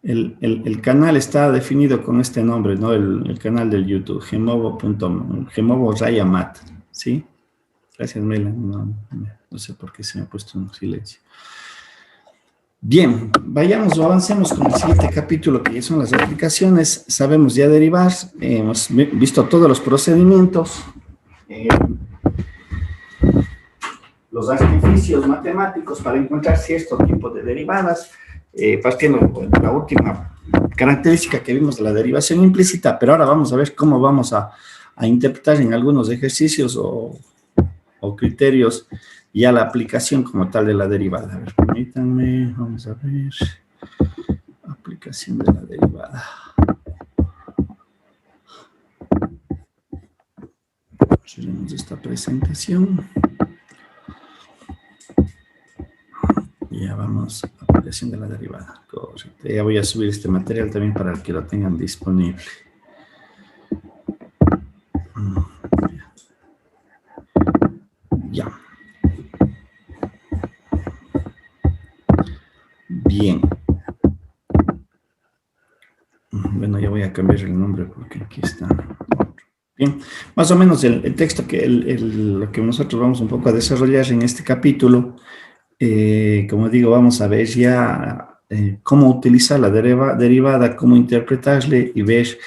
El canal está definido con este nombre, ¿no? El canal del YouTube, Gemovo Raya Mat, ¿sí? Gracias, Melan. No sé por qué se me ha puesto en silencio. Bien, vayamos o avancemos con el siguiente capítulo, que ya son las aplicaciones. Sabemos ya derivar, hemos visto todos los procedimientos, los artificios matemáticos para encontrar cierto tipo de derivadas, partiendo de la última característica que vimos de la derivación implícita, pero ahora vamos a ver cómo vamos a interpretar en algunos ejercicios o criterios ya la aplicación como tal de la derivada. A ver, permítanme, vamos a ver, aplicación de la derivada. Cerremos esta presentación. Ya vamos a la aplicación de la derivada. Correcto. Ya voy a subir este material también para que lo tengan disponible. Ya. Bien. Bueno, ya voy a cambiar el nombre porque aquí está. Bien, más o menos el texto que lo que nosotros vamos un poco a desarrollar en este capítulo, como digo, vamos a ver ya cómo utilizar la derivada, cómo interpretarle y ver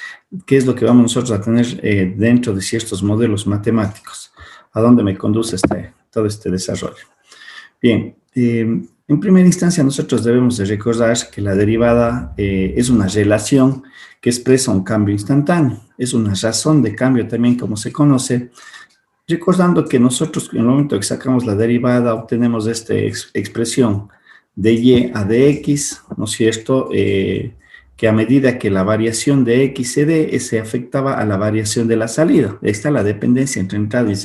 qué es lo que vamos nosotros a tener dentro de ciertos modelos matemáticos, a dónde me conduce todo este desarrollo. Bien, en primera instancia nosotros debemos de recordar que la derivada es una relación que expresa un cambio instantáneo, es una razón de cambio también como se conoce, recordando que nosotros en el momento que sacamos la derivada obtenemos esta expresión de y a de x, ¿no es cierto?, que a medida que la variación de x se dé, se afectaba a la variación de la salida. Ahí está la dependencia entre entrada y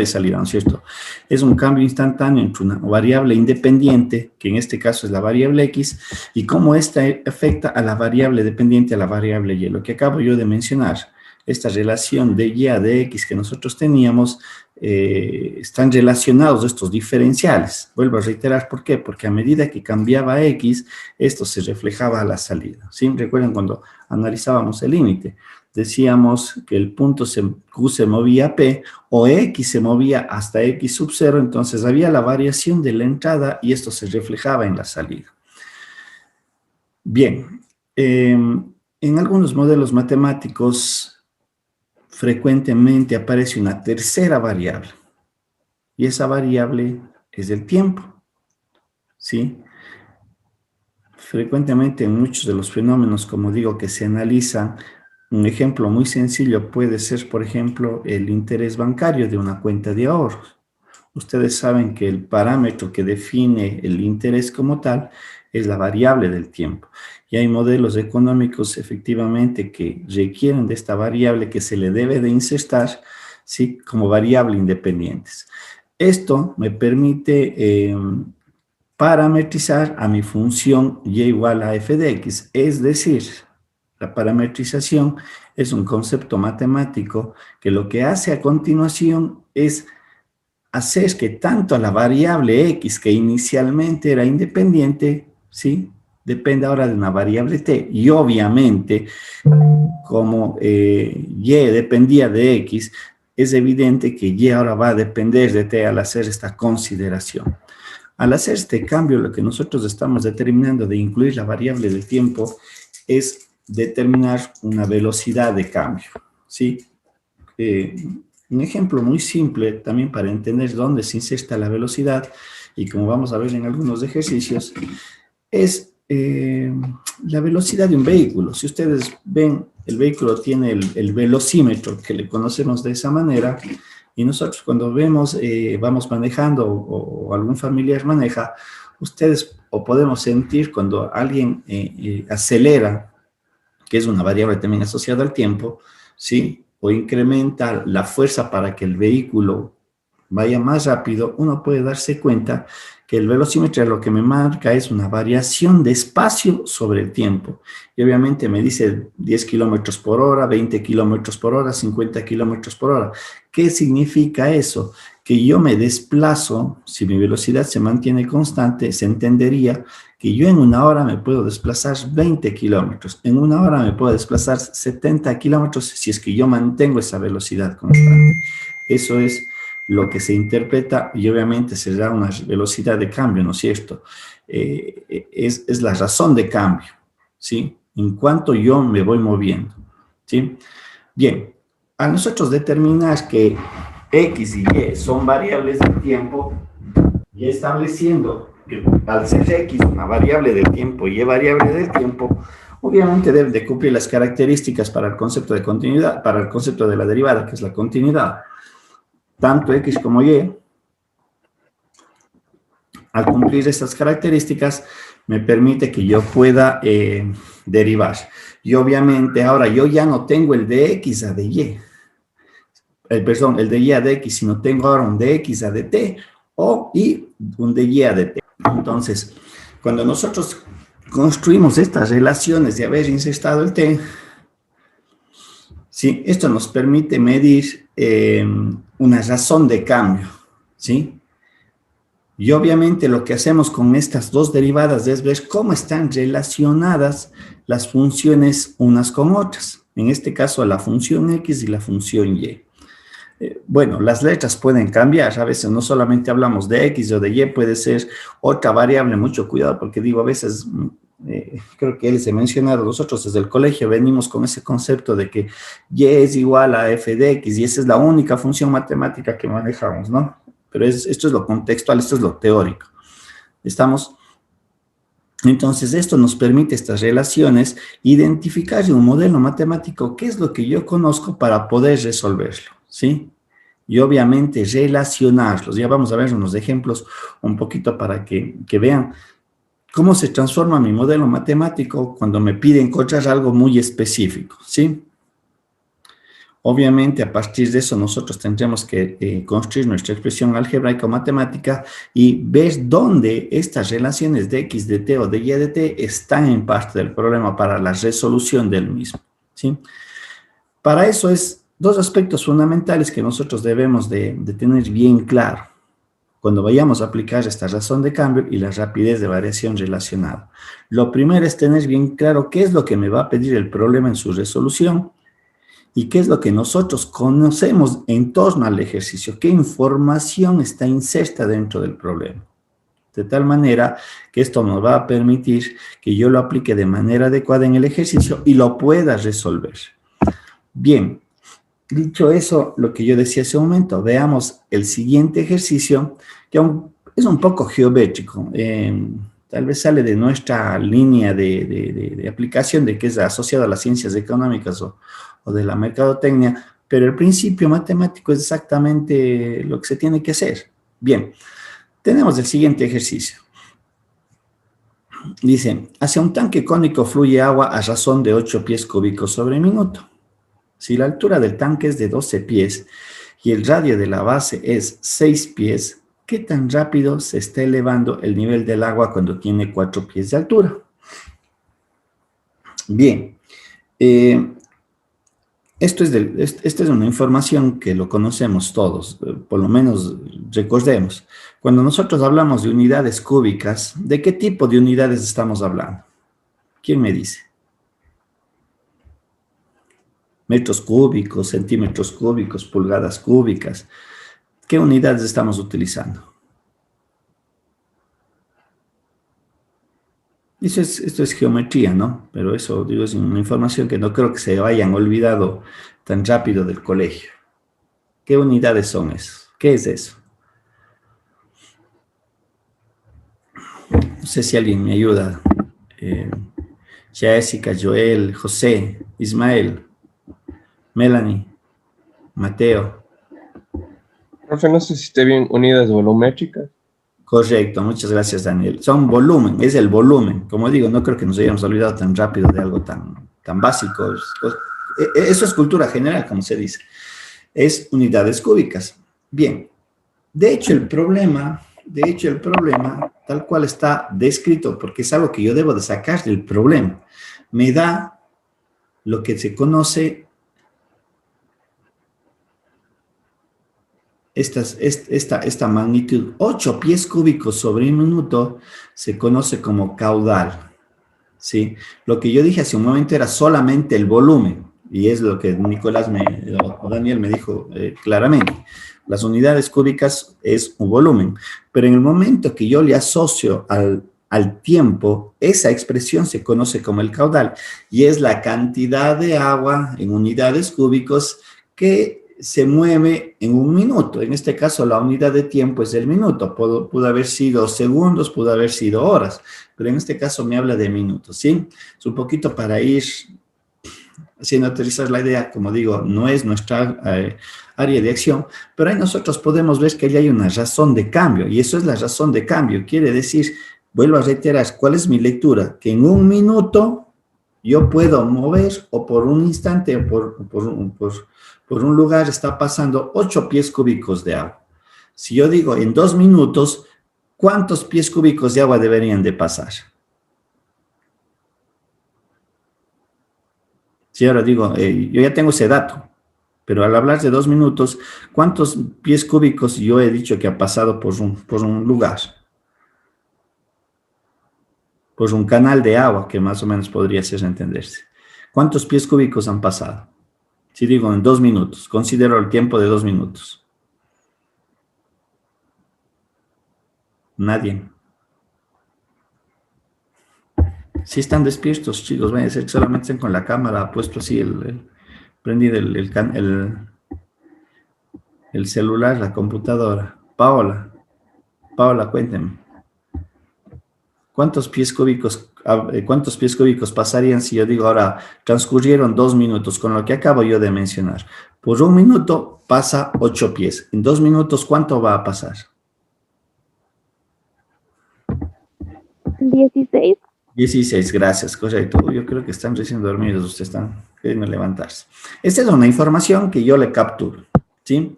salida, ¿no es cierto? Es un cambio instantáneo entre una variable independiente, que en este caso es la variable x, y cómo esta afecta a la variable dependiente, a la variable y. Lo que acabo yo de mencionar, esta relación de y a de x que nosotros teníamos, están relacionados estos diferenciales. Vuelvo a reiterar, ¿por qué? Porque a medida que cambiaba x, esto se reflejaba a la salida. ¿Sí? Recuerden cuando analizábamos el límite, decíamos que el punto Q se movía a P o X se movía hasta X sub 0, entonces había la variación de la entrada y esto se reflejaba en la salida. Bien, en algunos modelos matemáticos frecuentemente aparece una tercera variable, y esa variable es el tiempo, ¿sí? Frecuentemente en muchos de los fenómenos, como digo, que se analizan, un ejemplo muy sencillo puede ser, por ejemplo, el interés bancario de una cuenta de ahorros. Ustedes saben que el parámetro que define el interés como tal es la variable del tiempo. Y hay modelos económicos efectivamente que requieren de esta variable que se le debe de insertar, ¿sí?, como variable independientes. Esto me permite parametrizar a mi función y igual a f de x, es decir, la parametrización es un concepto matemático que lo que hace a continuación es hacer que tanto la variable x, que inicialmente era independiente, ¿sí?, depende ahora de una variable t, y obviamente, como y dependía de x, es evidente que y ahora va a depender de t al hacer esta consideración. Al hacer este cambio, lo que nosotros estamos determinando de incluir la variable del tiempo es determinar una velocidad de cambio, ¿sí? Un ejemplo muy simple también para entender dónde se inserta la velocidad, y como vamos a ver en algunos ejercicios, es la velocidad de un vehículo. Si ustedes ven, el vehículo tiene el velocímetro, que le conocemos de esa manera, y nosotros cuando vemos, vamos manejando o algún familiar maneja, ustedes o podemos sentir cuando alguien acelera, que es una variable también asociada al tiempo, ¿sí?, o incrementa la fuerza para que el vehículo vaya más rápido, uno puede darse cuenta que el velocímetro lo que me marca es una variación de espacio sobre el tiempo. Y obviamente me dice 10 kilómetros por hora, 20 kilómetros por hora, 50 kilómetros por hora. ¿Qué significa eso? que yo me desplazo, si mi velocidad se mantiene constante, se entendería que yo en una hora me puedo desplazar 20 kilómetros, en una hora me puedo desplazar 70 kilómetros si es que yo mantengo esa velocidad constante. Eso es lo que se interpreta y obviamente será una velocidad de cambio, ¿no es cierto? Es la razón de cambio, ¿sí? En cuanto yo me voy moviendo, ¿sí? Bien, a nosotros determinar que X y Y son variables del tiempo y estableciendo que al ser X una variable del tiempo y Y variable del tiempo, obviamente deben de cumplir las características para el concepto de continuidad, para el concepto de la derivada, que es la continuidad. Tanto X como Y, al cumplir estas características, me permite que yo pueda derivar. Y obviamente ahora yo ya no tengo el de X a de Y. Perdón, el de Y a de X, sino tengo ahora un de X a de T y un de Y a de T. Entonces, cuando nosotros construimos estas relaciones de haber insertado el T, ¿sí? Esto nos permite medir una razón de cambio, ¿sí? Y obviamente lo que hacemos con estas dos derivadas es ver cómo están relacionadas las funciones unas con otras. En este caso, la función X y la función Y. Bueno, las letras pueden cambiar. A veces no solamente hablamos de X o de Y, puede ser otra variable. Mucho cuidado porque digo, a veces, creo que él se ha mencionado, nosotros desde el colegio venimos con ese concepto de que Y es igual a f de X y esa es la única función matemática que manejamos, ¿no? Pero esto es lo contextual, esto es lo teórico. Entonces, esto nos permite estas relaciones, identificar en un modelo matemático qué es lo que yo conozco para poder resolverlo, ¿sí? Y obviamente relacionarlos. Ya vamos a ver unos ejemplos un poquito para que vean cómo se transforma mi modelo matemático cuando me pide encontrar algo muy específico, ¿sí? Obviamente, a partir de eso, nosotros tendremos que construir nuestra expresión algebraica o matemática y ver dónde estas relaciones de X de T o de Y de T están en parte del problema para la resolución del mismo, ¿sí? Para eso es dos aspectos fundamentales que nosotros debemos de tener bien claro cuando vayamos a aplicar esta razón de cambio y la rapidez de variación relacionada. Lo primero es tener bien claro qué es lo que me va a pedir el problema en su resolución y qué es lo que nosotros conocemos en torno al ejercicio, qué información está inserta dentro del problema. De tal manera que esto nos va a permitir que yo lo aplique de manera adecuada en el ejercicio y lo pueda resolver. Bien, dicho eso, lo que yo decía hace un momento, veamos el siguiente ejercicio, que es un poco geométrico. Tal vez sale de nuestra línea de aplicación, de que es asociada a las ciencias económicas o de la mercadotecnia, pero el principio matemático es exactamente lo que se tiene que hacer. Bien, tenemos el siguiente ejercicio. Dice, hacia un tanque cónico fluye agua a razón de 8 pies cúbicos sobre minuto. Si la altura del tanque es de 12 pies y el radio de la base es 6 pies, ¿qué tan rápido se está elevando el nivel del agua cuando tiene 4 pies de altura? Bien, esta es una información que lo conocemos todos, por lo menos recordemos. Cuando nosotros hablamos de unidades cúbicas, ¿de qué tipo de unidades estamos hablando? ¿Quién me dice? Metros cúbicos, centímetros cúbicos, pulgadas cúbicas. ¿Qué unidades estamos utilizando? Esto es geometría, ¿no? Pero eso, digo, es una información que no creo que se hayan olvidado tan rápido del colegio. ¿Qué unidades son esas? ¿Qué es eso? No sé si alguien me ayuda. Jessica, Joel, José, Ismael, Melanie, Mateo. Profe, no sé si esté bien, unidades volumétricas. Correcto, muchas gracias, Daniel. Son volumen, es el volumen. Como digo, no creo que nos hayamos olvidado tan rápido de algo tan básico. Eso es cultura general, como se dice. Es unidades cúbicas. Bien, de hecho el problema, tal cual está descrito, porque es algo que yo debo de sacar del problema, me da lo que se conoce esta magnitud, 8 pies cúbicos sobre un minuto, se conoce como caudal, ¿sí? Lo que yo dije hace un momento era solamente el volumen, y es lo que Nicolás o Daniel me dijo claramente. Las unidades cúbicas es un volumen, pero en el momento que yo le asocio al tiempo, esa expresión se conoce como el caudal, y es la cantidad de agua en unidades cúbicos que se mueve en un minuto. En este caso, la unidad de tiempo es el minuto. Pudo haber sido segundos, pudo haber sido horas, pero en este caso me habla de minutos, ¿sí? Es un poquito para ir haciendo aterrizar la idea. Como digo, no es nuestra área de acción, pero ahí nosotros podemos ver que ya hay una razón de cambio, y eso es la razón de cambio. Quiere decir, vuelvo a reiterar, ¿cuál es mi lectura? Que en un minuto yo puedo mover, o por un instante, o por un lugar está pasando 8 pies cúbicos de agua. Si yo digo en 2 minutos, ¿cuántos pies cúbicos de agua deberían de pasar? Si ahora digo, yo ya tengo ese dato, pero al hablar de 2 minutos, ¿cuántos pies cúbicos yo he dicho que ha pasado por un lugar? Por un canal de agua, que más o menos podría ser entenderse. ¿Cuántos pies cúbicos han pasado? Si digo en 2 minutos, considero el tiempo de 2 minutos. Nadie. Si están despiertos, chicos, vayan a ser que solamente estén con la cámara puesto así, prendido el celular, la computadora. Paola, cuénteme. ¿Cuántos pies cúbicos pasarían si yo digo ahora, transcurrieron 2 minutos, con lo que acabo yo de mencionar? Por un minuto pasa 8 pies. En 2 minutos, ¿cuánto va a pasar? 16. 16, gracias, correcto. Yo creo que están recién dormidos, ustedes están queriendo levantarse. Esta es una información que yo le capturo, ¿sí?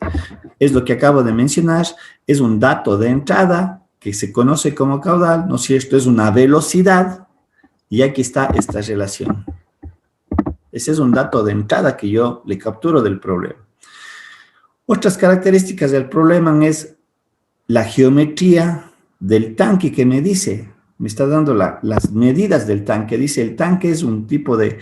Es lo que acabo de mencionar, es un dato de entrada que se conoce como caudal, ¿no es cierto? Es una velocidad, y aquí está esta relación. Ese es un dato de entrada que yo le capturo del problema. Otras características del problema es la geometría del tanque que me dice, me está dando las medidas del tanque. Dice, el tanque es un tipo de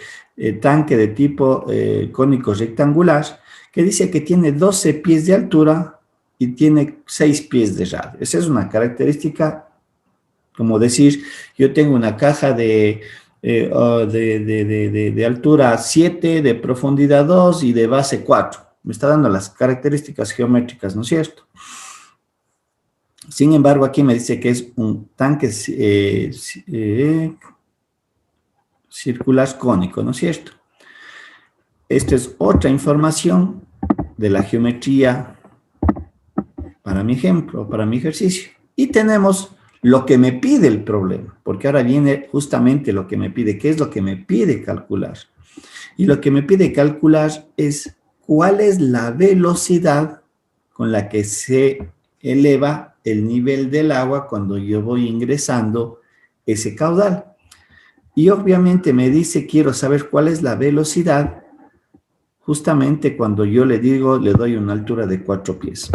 tanque de tipo cónico rectangular, que dice que tiene 12 pies de altura y tiene 6 pies de radio. Esa es una característica, como decir, yo tengo una caja de altura 7, de profundidad 2 y de base 4. Me está dando las características geométricas, ¿no es cierto? Sin embargo, aquí me dice que es un tanque circular cónico, ¿no es cierto? Esta es otra información de la geometría para mi ejemplo, para mi ejercicio. Y tenemos lo que me pide el problema, porque ahora viene justamente lo que me pide. ¿Qué es lo que me pide calcular? Y lo que me pide calcular es cuál es la velocidad con la que se eleva el nivel del agua cuando yo voy ingresando ese caudal. Y obviamente me dice, quiero saber cuál es la velocidad justamente cuando yo le digo, le doy una altura de 4 pies.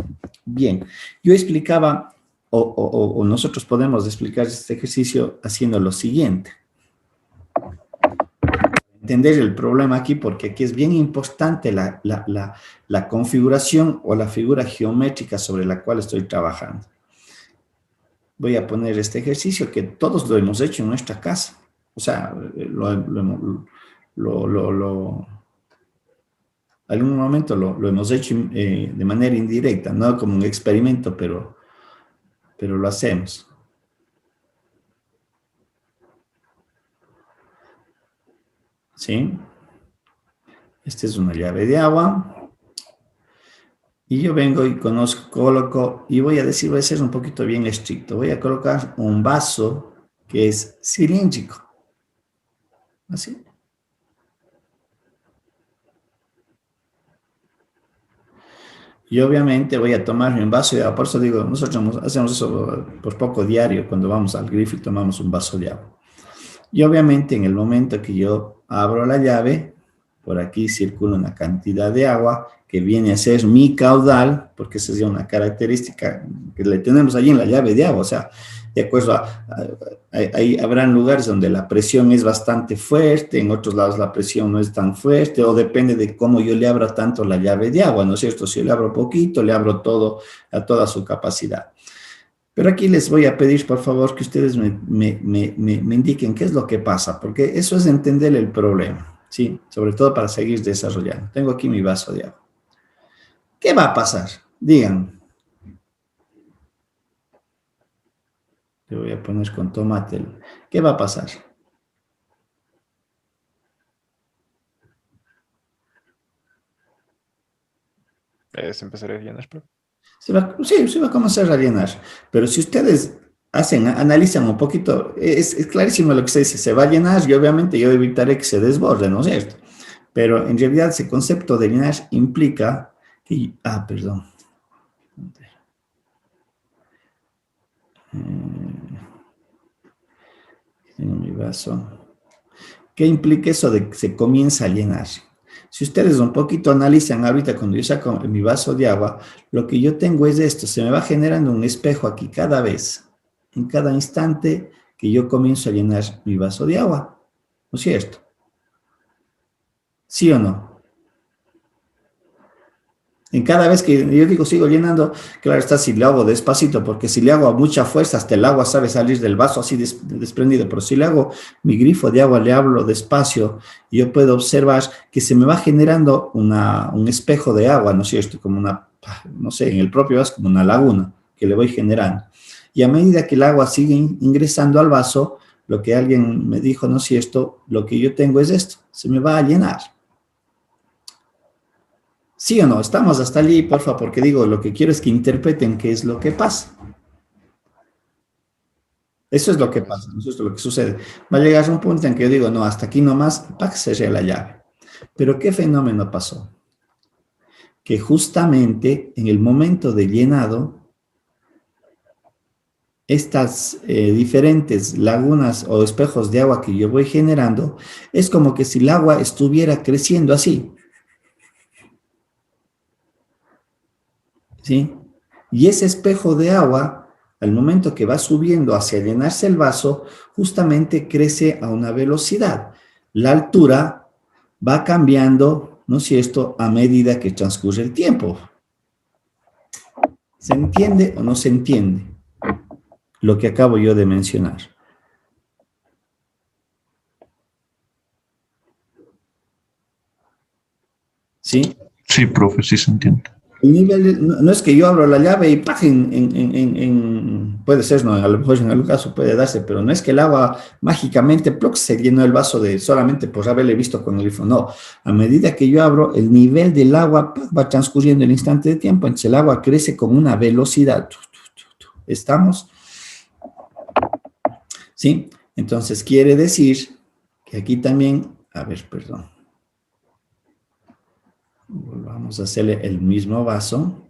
Bien, yo explicaba, o nosotros podemos explicar este ejercicio haciendo lo siguiente. Entender el problema aquí, porque aquí es bien importante la configuración o la figura geométrica sobre la cual estoy trabajando. Voy a poner este ejercicio que todos lo hemos hecho en nuestra casa. O sea, algún momento lo hemos hecho de manera indirecta, no como un experimento, pero lo hacemos. ¿Sí? Esta es una llave de agua. Y yo vengo y coloco, y voy a ser un poquito bien estricto. Voy a colocar un vaso que es cilíndrico. Así. Y obviamente voy a tomar un vaso de agua. Por eso digo, nosotros hacemos eso por poco diario. Cuando vamos al grifo y tomamos un vaso de agua. Y obviamente en el momento que yo abro la llave, por aquí circula una cantidad de agua que viene a ser mi caudal, porque esa es ya una característica que le tenemos allí en la llave de agua, o sea, de acuerdo ahí habrán lugares donde la presión es bastante fuerte, en otros lados la presión no es tan fuerte, o depende de cómo yo le abra tanto la llave de agua, ¿no es cierto? Si yo le abro poquito, le abro todo a toda su capacidad. Pero aquí les voy a pedir, por favor, que ustedes me indiquen qué es lo que pasa, porque eso es entender el problema, ¿sí? Sobre todo para seguir desarrollando. Tengo aquí mi vaso de agua. ¿Qué va a pasar? Digan. Le voy a poner con tomate. ¿Qué va a pasar? Se empezaría a llenar, pero... Sí, se va a comenzar a llenar. Pero si ustedes analizan un poquito, es clarísimo lo que se dice, se va a llenar y obviamente yo evitaré que se desborde, ¿no es cierto? Pero en realidad ese concepto de llenar implica que... perdón. Tengo mi vaso. ¿Qué implica eso de que se comienza a llenar? Si ustedes un poquito analizan ahorita cuando yo saco mi vaso de agua, lo que yo tengo es esto, se me va generando un espejo aquí cada vez, en cada instante que yo comienzo a llenar mi vaso de agua, ¿no es cierto? ¿Sí o no? En cada vez que yo digo sigo llenando, claro está si le hago despacito, porque si le hago a mucha fuerza, hasta el agua sabe salir del vaso así desprendido, pero si le hago mi grifo de agua, le hablo despacio, y yo puedo observar que se me va generando un espejo de agua, ¿no es cierto? Como una, no sé, en el propio vaso, como una laguna que le voy generando. Y a medida que el agua sigue ingresando al vaso, lo que alguien me dijo, ¿no es cierto? Lo que yo tengo es esto, se me va a llenar. ¿Sí o no? Estamos hasta allí, porfa, porque digo, lo que quiero es que interpreten qué es lo que pasa. Eso es lo que pasa, eso es lo que sucede. Va a llegar a un punto en que yo digo, no, hasta aquí nomás, para que cerré la llave. Pero ¿qué fenómeno pasó? Que justamente en el momento de llenado, estas diferentes lagunas o espejos de agua que yo voy generando, es como que si el agua estuviera creciendo así. ¿Sí? Y ese espejo de agua, al momento que va subiendo hacia llenarse el vaso, justamente crece a una velocidad. La altura va cambiando, ¿no es cierto?, a medida que transcurre el tiempo. ¿Se entiende o no se entiende lo que acabo yo de mencionar? ¿Sí? Sí, profe, sí se entiende. El nivel, no es que yo abro la llave y ¡paj! Puede ser, no, a lo mejor en algún caso puede darse, pero no es que el agua mágicamente ¡ploc! Se llenó el vaso de solamente por haberle visto con el grifo, no. A medida que yo abro, el nivel del agua ¡paj! Va transcurriendo el instante de tiempo, entonces el agua crece con una velocidad. ¿Estamos? ¿Sí? Entonces quiere decir que aquí también, a ver, perdón. Volvamos a hacerle el mismo vaso.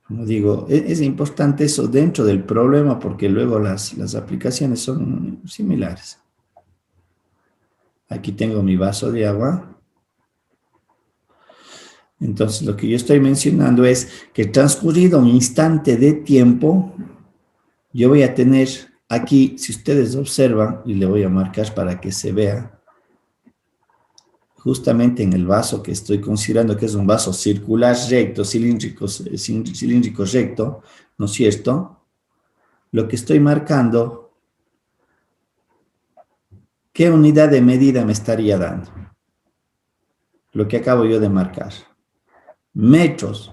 Como digo, es importante eso dentro del problema porque luego las aplicaciones son similares. Aquí tengo mi vaso de agua. Entonces, lo que yo estoy mencionando es que transcurrido un instante de tiempo, yo voy a tener aquí, si ustedes observan, y le voy a marcar para que se vea, justamente en el vaso que estoy considerando que es un vaso circular recto, cilíndrico recto, ¿no es cierto? Lo que estoy marcando, ¿qué unidad de medida me estaría dando? Lo que acabo yo de marcar. Metros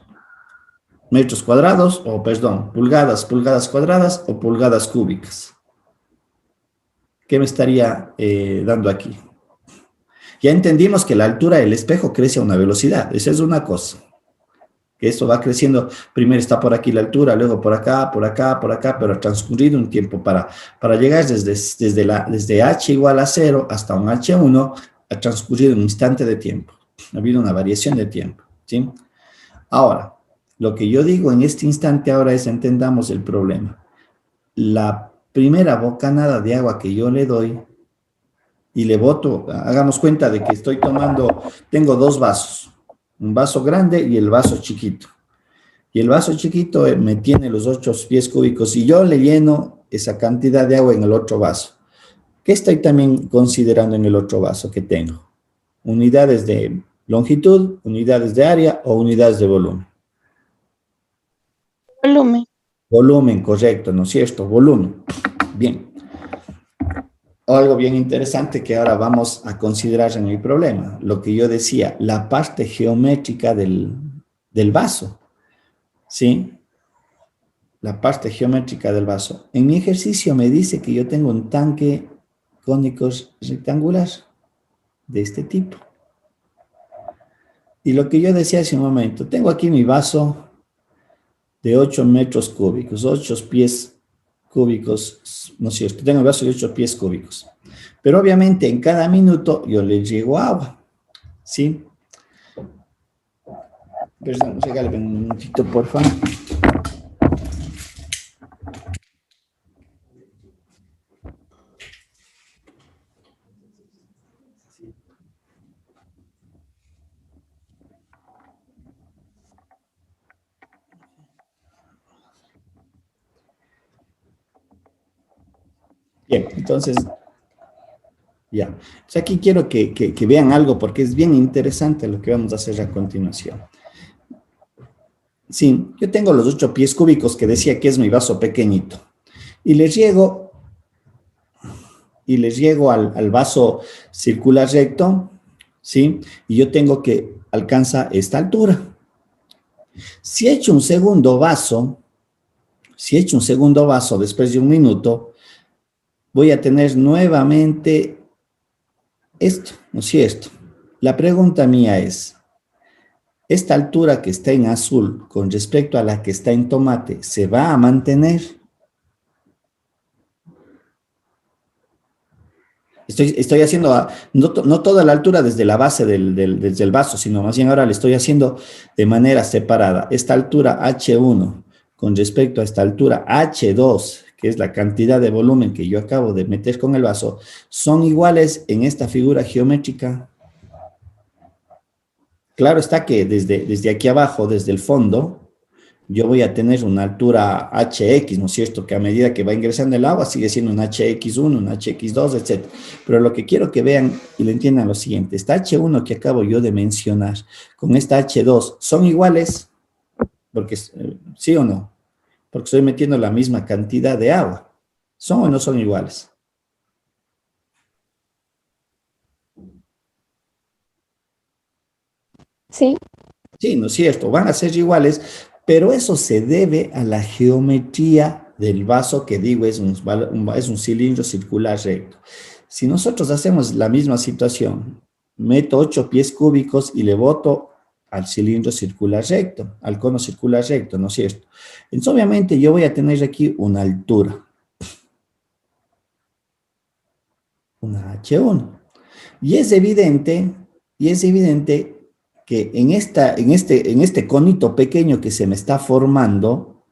cuadrados, o perdón, pulgadas cuadradas o pulgadas cúbicas. ¿Qué me estaría dando aquí? Ya entendimos que la altura del espejo crece a una velocidad, esa es una cosa. Que eso va creciendo, primero está por aquí la altura, luego por acá, pero ha transcurrido un tiempo para llegar desde h igual a 0 hasta un h1, ha transcurrido un instante de tiempo. Ha habido una variación de tiempo, ¿sí? Ahora, lo que yo digo en este instante ahora es entendamos el problema. La primera bocanada de agua que yo le doy y le boto, hagamos cuenta de que estoy tomando, tengo dos vasos, un vaso grande y el vaso chiquito. Y el vaso chiquito me tiene los 8 pies cúbicos y yo le lleno esa cantidad de agua en el otro vaso. ¿Qué estoy también considerando en el otro vaso que tengo? Unidades de longitud, unidades de área o unidades de volumen. Volumen. Volumen, correcto, ¿no es cierto? Volumen. Bien. Algo bien interesante que ahora vamos a considerar en el problema. Lo que yo decía, la parte geométrica del vaso. ¿Sí? La parte geométrica del vaso. En mi ejercicio me dice que yo tengo un tanque cónico rectangular de este tipo. Y lo que yo decía hace un momento, tengo aquí mi vaso de 8 metros cúbicos, 8 pies cúbicos, no es cierto, tengo el vaso de 8 pies cúbicos. Pero obviamente en cada minuto yo le riego agua, ¿sí? Perdón, regálame un minutito, por favor. Bien, entonces, ya. Entonces aquí quiero que vean algo porque es bien interesante lo que vamos a hacer a continuación. Sí, yo tengo los 8 pies cúbicos que decía que es mi vaso pequeñito. Y les riego al vaso circular recto, ¿sí? Y yo tengo que alcanza esta altura. Si he hecho un segundo vaso, después de un minuto, voy a tener nuevamente esto, ¿no es cierto? La pregunta mía es, ¿esta altura que está en azul con respecto a la que está en tomate se va a mantener? Estoy haciendo, no toda la altura desde la base desde el vaso, sino más bien ahora le estoy haciendo de manera separada. Esta altura H1 con respecto a esta altura H2, que es la cantidad de volumen que yo acabo de meter con el vaso, son iguales en esta figura geométrica. Claro está que desde aquí abajo, desde el fondo, yo voy a tener una altura HX, ¿no es cierto? Que a medida que va ingresando el agua sigue siendo un HX1, un HX2, etc. Pero lo que quiero que vean y lo entiendan lo siguiente, esta H1 que acabo yo de mencionar con esta H2, ¿son iguales? Porque, ¿sí o no? Porque estoy metiendo la misma cantidad de agua. ¿Son o no son iguales? Sí. Sí, ¿no es cierto? Van a ser iguales, pero eso se debe a la geometría del vaso que digo es un cilindro circular recto. Si nosotros hacemos la misma situación, meto 8 pies cúbicos y le boto al cilindro circular recto, al cono circular recto, ¿no es cierto? Entonces, obviamente, yo voy a tener aquí una altura. Una H1. Y es evidente que en este conito pequeño que se me está formando,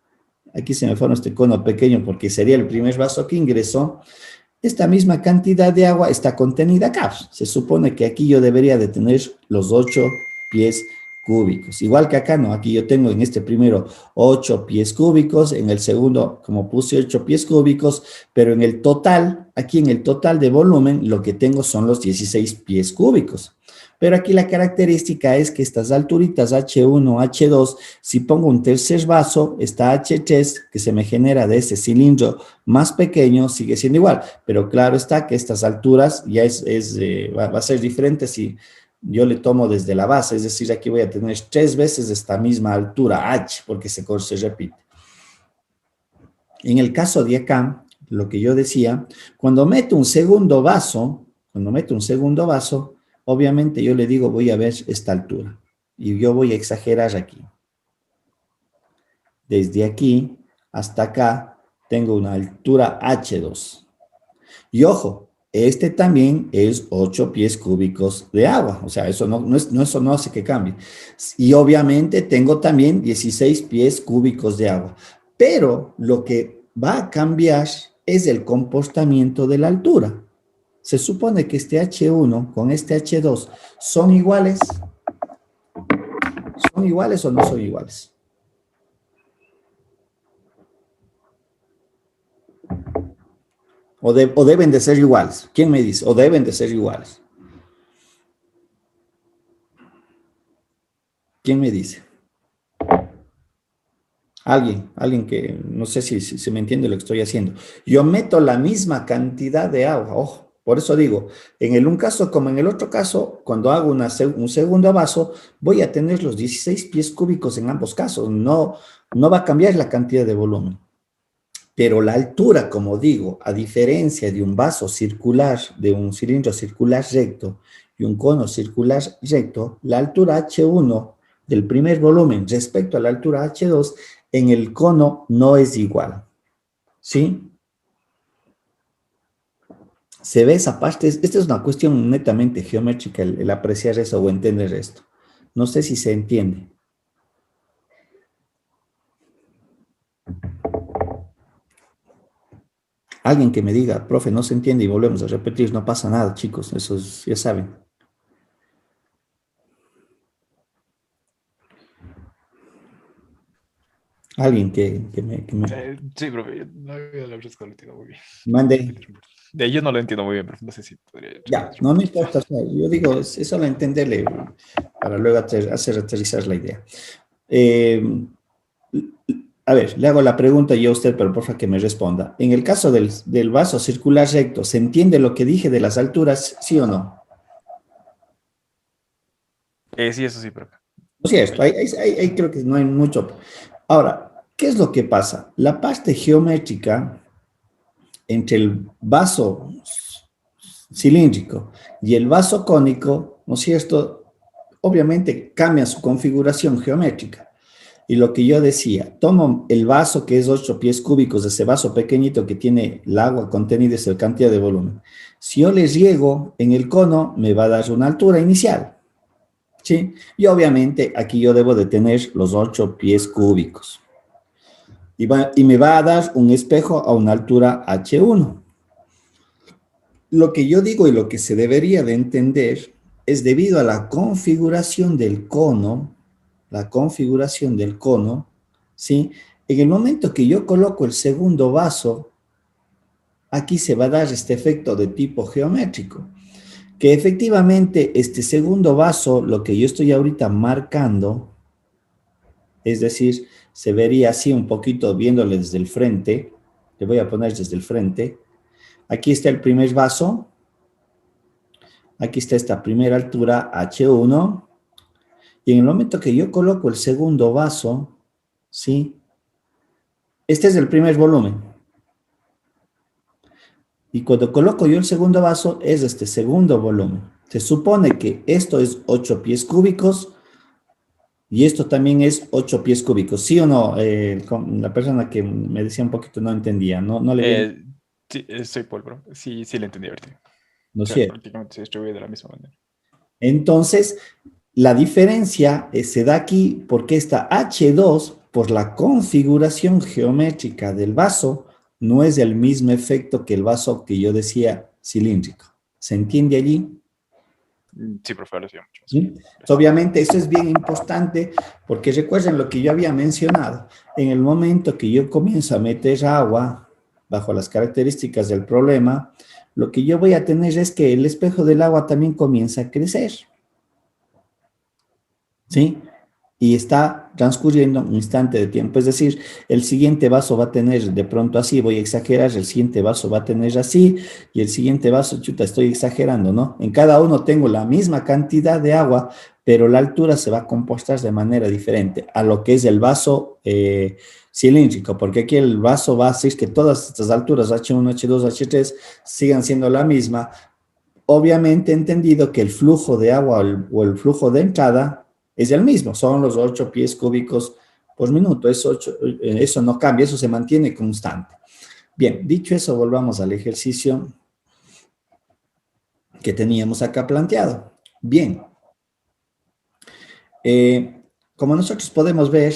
aquí se me forma este cono pequeño porque sería el primer vaso que ingresó, esta misma cantidad de agua está contenida acá. Se supone que aquí yo debería de tener los 8 pies cúbicos. Igual que acá, ¿no? Aquí yo tengo en este primero 8 pies cúbicos, en el segundo, como puse 8 pies cúbicos, pero en el total, aquí en el total de volumen, lo que tengo son los 16 pies cúbicos. Pero aquí la característica es que estas alturitas H1, H2, si pongo un tercer vaso, esta H3 que se me genera de ese cilindro más pequeño sigue siendo igual. Pero claro está que estas alturas ya va a ser diferente si yo le tomo desde la base. Es decir, aquí voy a tener 3 veces esta misma altura H porque se repite. En el caso de acá, lo que yo decía, cuando meto un segundo vaso, obviamente yo le digo, voy a ver esta altura. Y yo voy a exagerar aquí. Desde aquí hasta acá tengo una altura H2. Y ojo, este también es 8 pies cúbicos de agua. O sea, eso no hace que cambie. Y obviamente tengo también 16 pies cúbicos de agua. Pero lo que va a cambiar es el comportamiento de la altura. Se supone que este H1 con este H2 son iguales. ¿Son iguales o no son iguales? O deben de ser iguales. ¿Quién me dice? O deben de ser iguales. ¿Quién me dice? Alguien que no sé si se me entiende lo que estoy haciendo. Yo meto la misma cantidad de agua, ojo, por eso digo, en un caso como en el otro caso, cuando hago un segundo vaso, voy a tener los 16 pies cúbicos en ambos casos, no va a cambiar la cantidad de volumen. Pero la altura, como digo, a diferencia de un vaso circular, de un cilindro circular recto y un cono circular recto, la altura H1 del primer volumen respecto a la altura H2 en el cono no es igual. ¿Sí? Se ve esa parte, esta es una cuestión netamente geométrica, el apreciar eso o entender esto. No sé si se entiende. Alguien que me diga, profe, no se entiende y volvemos a repetir, no pasa nada, chicos, eso ya saben. Alguien que me Sí, profe, no, yo la verdad es que no lo entiendo muy bien. mande. De ello no lo entiendo muy bien, pero no sé si podría Ya, repetir un no me poquito. importa, o sea, yo digo, es solo entenderle para luego hacer aterrizar la idea. A ver, le hago la pregunta yo a usted, pero porfa que me responda. En el caso del vaso circular recto, ¿se entiende lo que dije de las alturas, sí o no? Sí, eso sí, profe. No es cierto, ahí creo que no hay mucho. Ahora, ¿qué es lo que pasa? La parte geométrica entre el vaso cilíndrico y el vaso cónico, ¿no es cierto? Obviamente cambia su configuración geométrica. Y lo que yo decía, tomo el vaso que es 8 pies cúbicos, ese vaso pequeñito que tiene el agua contenida, esa cantidad de volumen. Si yo le riego en el cono, me va a dar una altura inicial. ¿Sí? Y obviamente aquí yo debo de tener los 8 pies cúbicos. Y me va a dar un espejo a una altura H1. Lo que yo digo y lo que se debería de entender es debido a la configuración del cono, ¿sí? En el momento que yo coloco el segundo vaso, aquí se va a dar este efecto de tipo geométrico, que efectivamente este segundo vaso, lo que yo estoy ahorita marcando, es decir, se vería así un poquito viéndole desde el frente, le voy a poner desde el frente, aquí está el primer vaso, aquí está esta primera altura H1, y en el momento que yo coloco el segundo vaso, ¿sí? Este es el primer volumen. Y cuando coloco yo el segundo vaso, es este segundo volumen. Se supone que esto es 8 pies cúbicos y esto también es 8 pies cúbicos. ¿Sí o no? La persona que me decía un poquito no entendía, no le vi, Sí, soy Paul, profe. Sí, sí le entendí ahorita. ¿no O es sea, cierto? prácticamente se distribuye de la misma manera. Entonces, la diferencia se da aquí porque esta H2, por la configuración geométrica del vaso, no es el mismo efecto que el vaso que yo decía cilíndrico. ¿Se entiende allí? Sí, profe, ahora sí, mucho más. ¿Sí? Entonces, obviamente, eso es bien importante porque recuerden lo que yo había mencionado. En el momento que yo comienzo a meter agua bajo las características del problema, lo que yo voy a tener es que el espejo del agua también comienza a crecer. ¿Sí? Y está transcurriendo un instante de tiempo. Es decir, el siguiente vaso va a tener de pronto así, voy a exagerar, el siguiente vaso va a tener así, y el siguiente vaso, chuta, estoy exagerando, ¿no? En cada uno tengo la misma cantidad de agua, pero la altura se va a comportar de manera diferente a lo que es el vaso cilíndrico, porque aquí el vaso va a decir que todas estas alturas, H1, H2, H3, sigan siendo la misma. Obviamente entendido que el flujo de agua o el flujo de entrada es el mismo, son los 8 pies cúbicos por minuto, eso no cambia, eso se mantiene constante. Bien, dicho eso, volvamos al ejercicio que teníamos acá planteado. Bien, como nosotros podemos ver,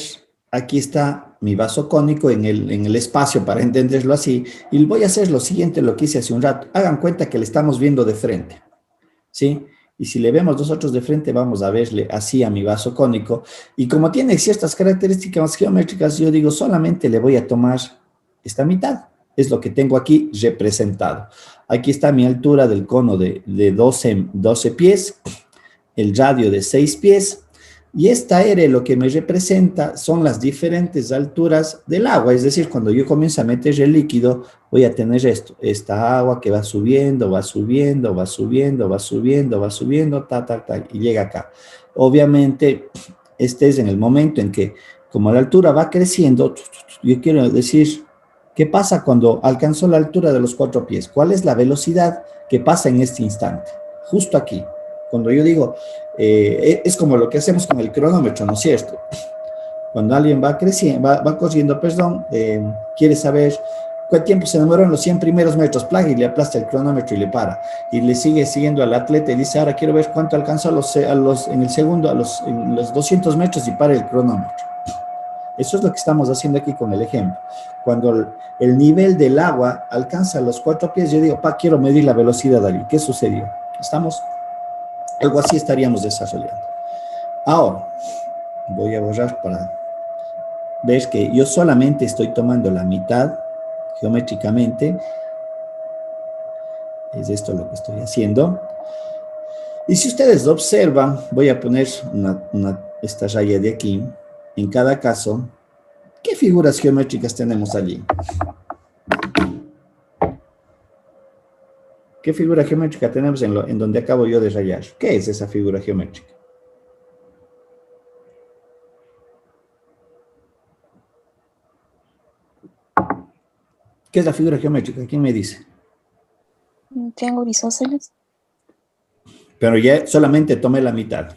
aquí está mi vaso cónico en el espacio, para entenderlo así, y voy a hacer lo siguiente, lo que hice hace un rato. Hagan cuenta que le estamos viendo de frente, ¿sí? Y si le vemos nosotros de frente, vamos a verle así a mi vaso cónico. Y como tiene ciertas características geométricas, yo digo, solamente le voy a tomar esta mitad. Es lo que tengo aquí representado. Aquí está mi altura del cono de 12 pies, el radio de 6 pies, y esta R lo que me representa son las diferentes alturas del agua, es decir, cuando yo comienzo a meter el líquido, voy a tener esto, esta agua que va subiendo, va subiendo, va subiendo, va subiendo, va subiendo, y llega acá. Obviamente, este es en el momento en que, como la altura va creciendo, yo quiero decir, ¿qué pasa cuando alcanzó la altura de los 4 pies? ¿Cuál es la velocidad que pasa en este instante? Justo aquí. Cuando yo digo, es como lo que hacemos con el cronómetro, ¿no es cierto? Cuando alguien va creciendo, va corriendo, perdón, quiere saber cuánto tiempo se demoró en los 100 primeros metros, plaga, y le aplasta el cronómetro y le para. Y le sigue siguiendo al atleta y dice, ahora quiero ver cuánto alcanzó en el segundo, en los 200 metros y para el cronómetro. Eso es lo que estamos haciendo aquí con el ejemplo. Cuando el nivel del agua alcanza los 4 pies, yo digo, quiero medir la velocidad allí. ¿Qué sucedió? ¿Estamos? Algo así estaríamos desarrollando. Ahora, voy a borrar para ver que yo solamente estoy tomando la mitad geométricamente. Es esto lo que estoy haciendo. Y si ustedes observan, voy a poner esta raya de aquí. En cada caso, ¿qué figuras geométricas tenemos allí? ¿Qué figura geométrica tenemos en donde acabo yo de rayar? ¿Qué es esa figura geométrica? ¿Qué es la figura geométrica? ¿Quién me dice? Un triángulo isósceles. Pero ya solamente tomé la mitad.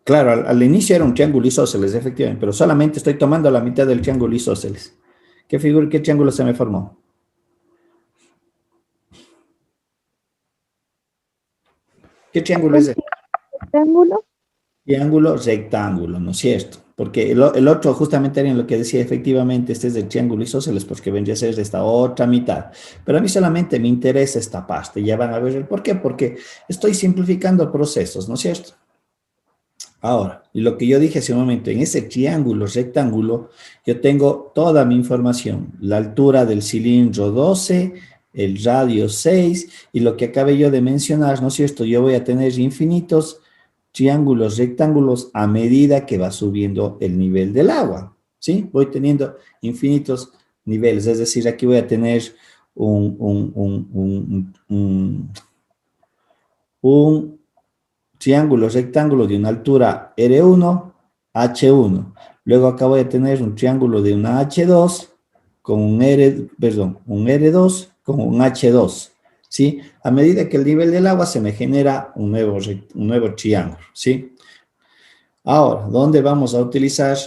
Claro, al inicio era un triángulo isósceles, efectivamente, pero solamente estoy tomando la mitad del triángulo isósceles. ¿Qué triángulo se me formó? ¿Qué triángulo es ese? Triángulo. Triángulo rectángulo, ¿no es cierto? Porque el otro justamente era en lo que decía, efectivamente, este es el triángulo isósceles, porque vendría a ser de esta otra mitad. Pero a mí solamente me interesa esta parte, ya van a ver el por qué, porque estoy simplificando procesos, ¿no es cierto? Ahora, y lo que yo dije hace un momento, en ese triángulo rectángulo, yo tengo toda mi información, la altura del cilindro 12, el radio 6, y lo que acabé yo de mencionar, ¿no es cierto? Yo voy a tener infinitos triángulos rectángulos a medida que va subiendo el nivel del agua, ¿sí? Voy teniendo infinitos niveles, es decir, aquí voy a tener un triángulo rectángulo de una altura R1, H1. Luego acá voy a tener un triángulo de una H2 con un R2 con un H2, ¿sí? A medida que el nivel del agua se me genera un nuevo triángulo, ¿sí? Ahora, ¿dónde vamos a utilizar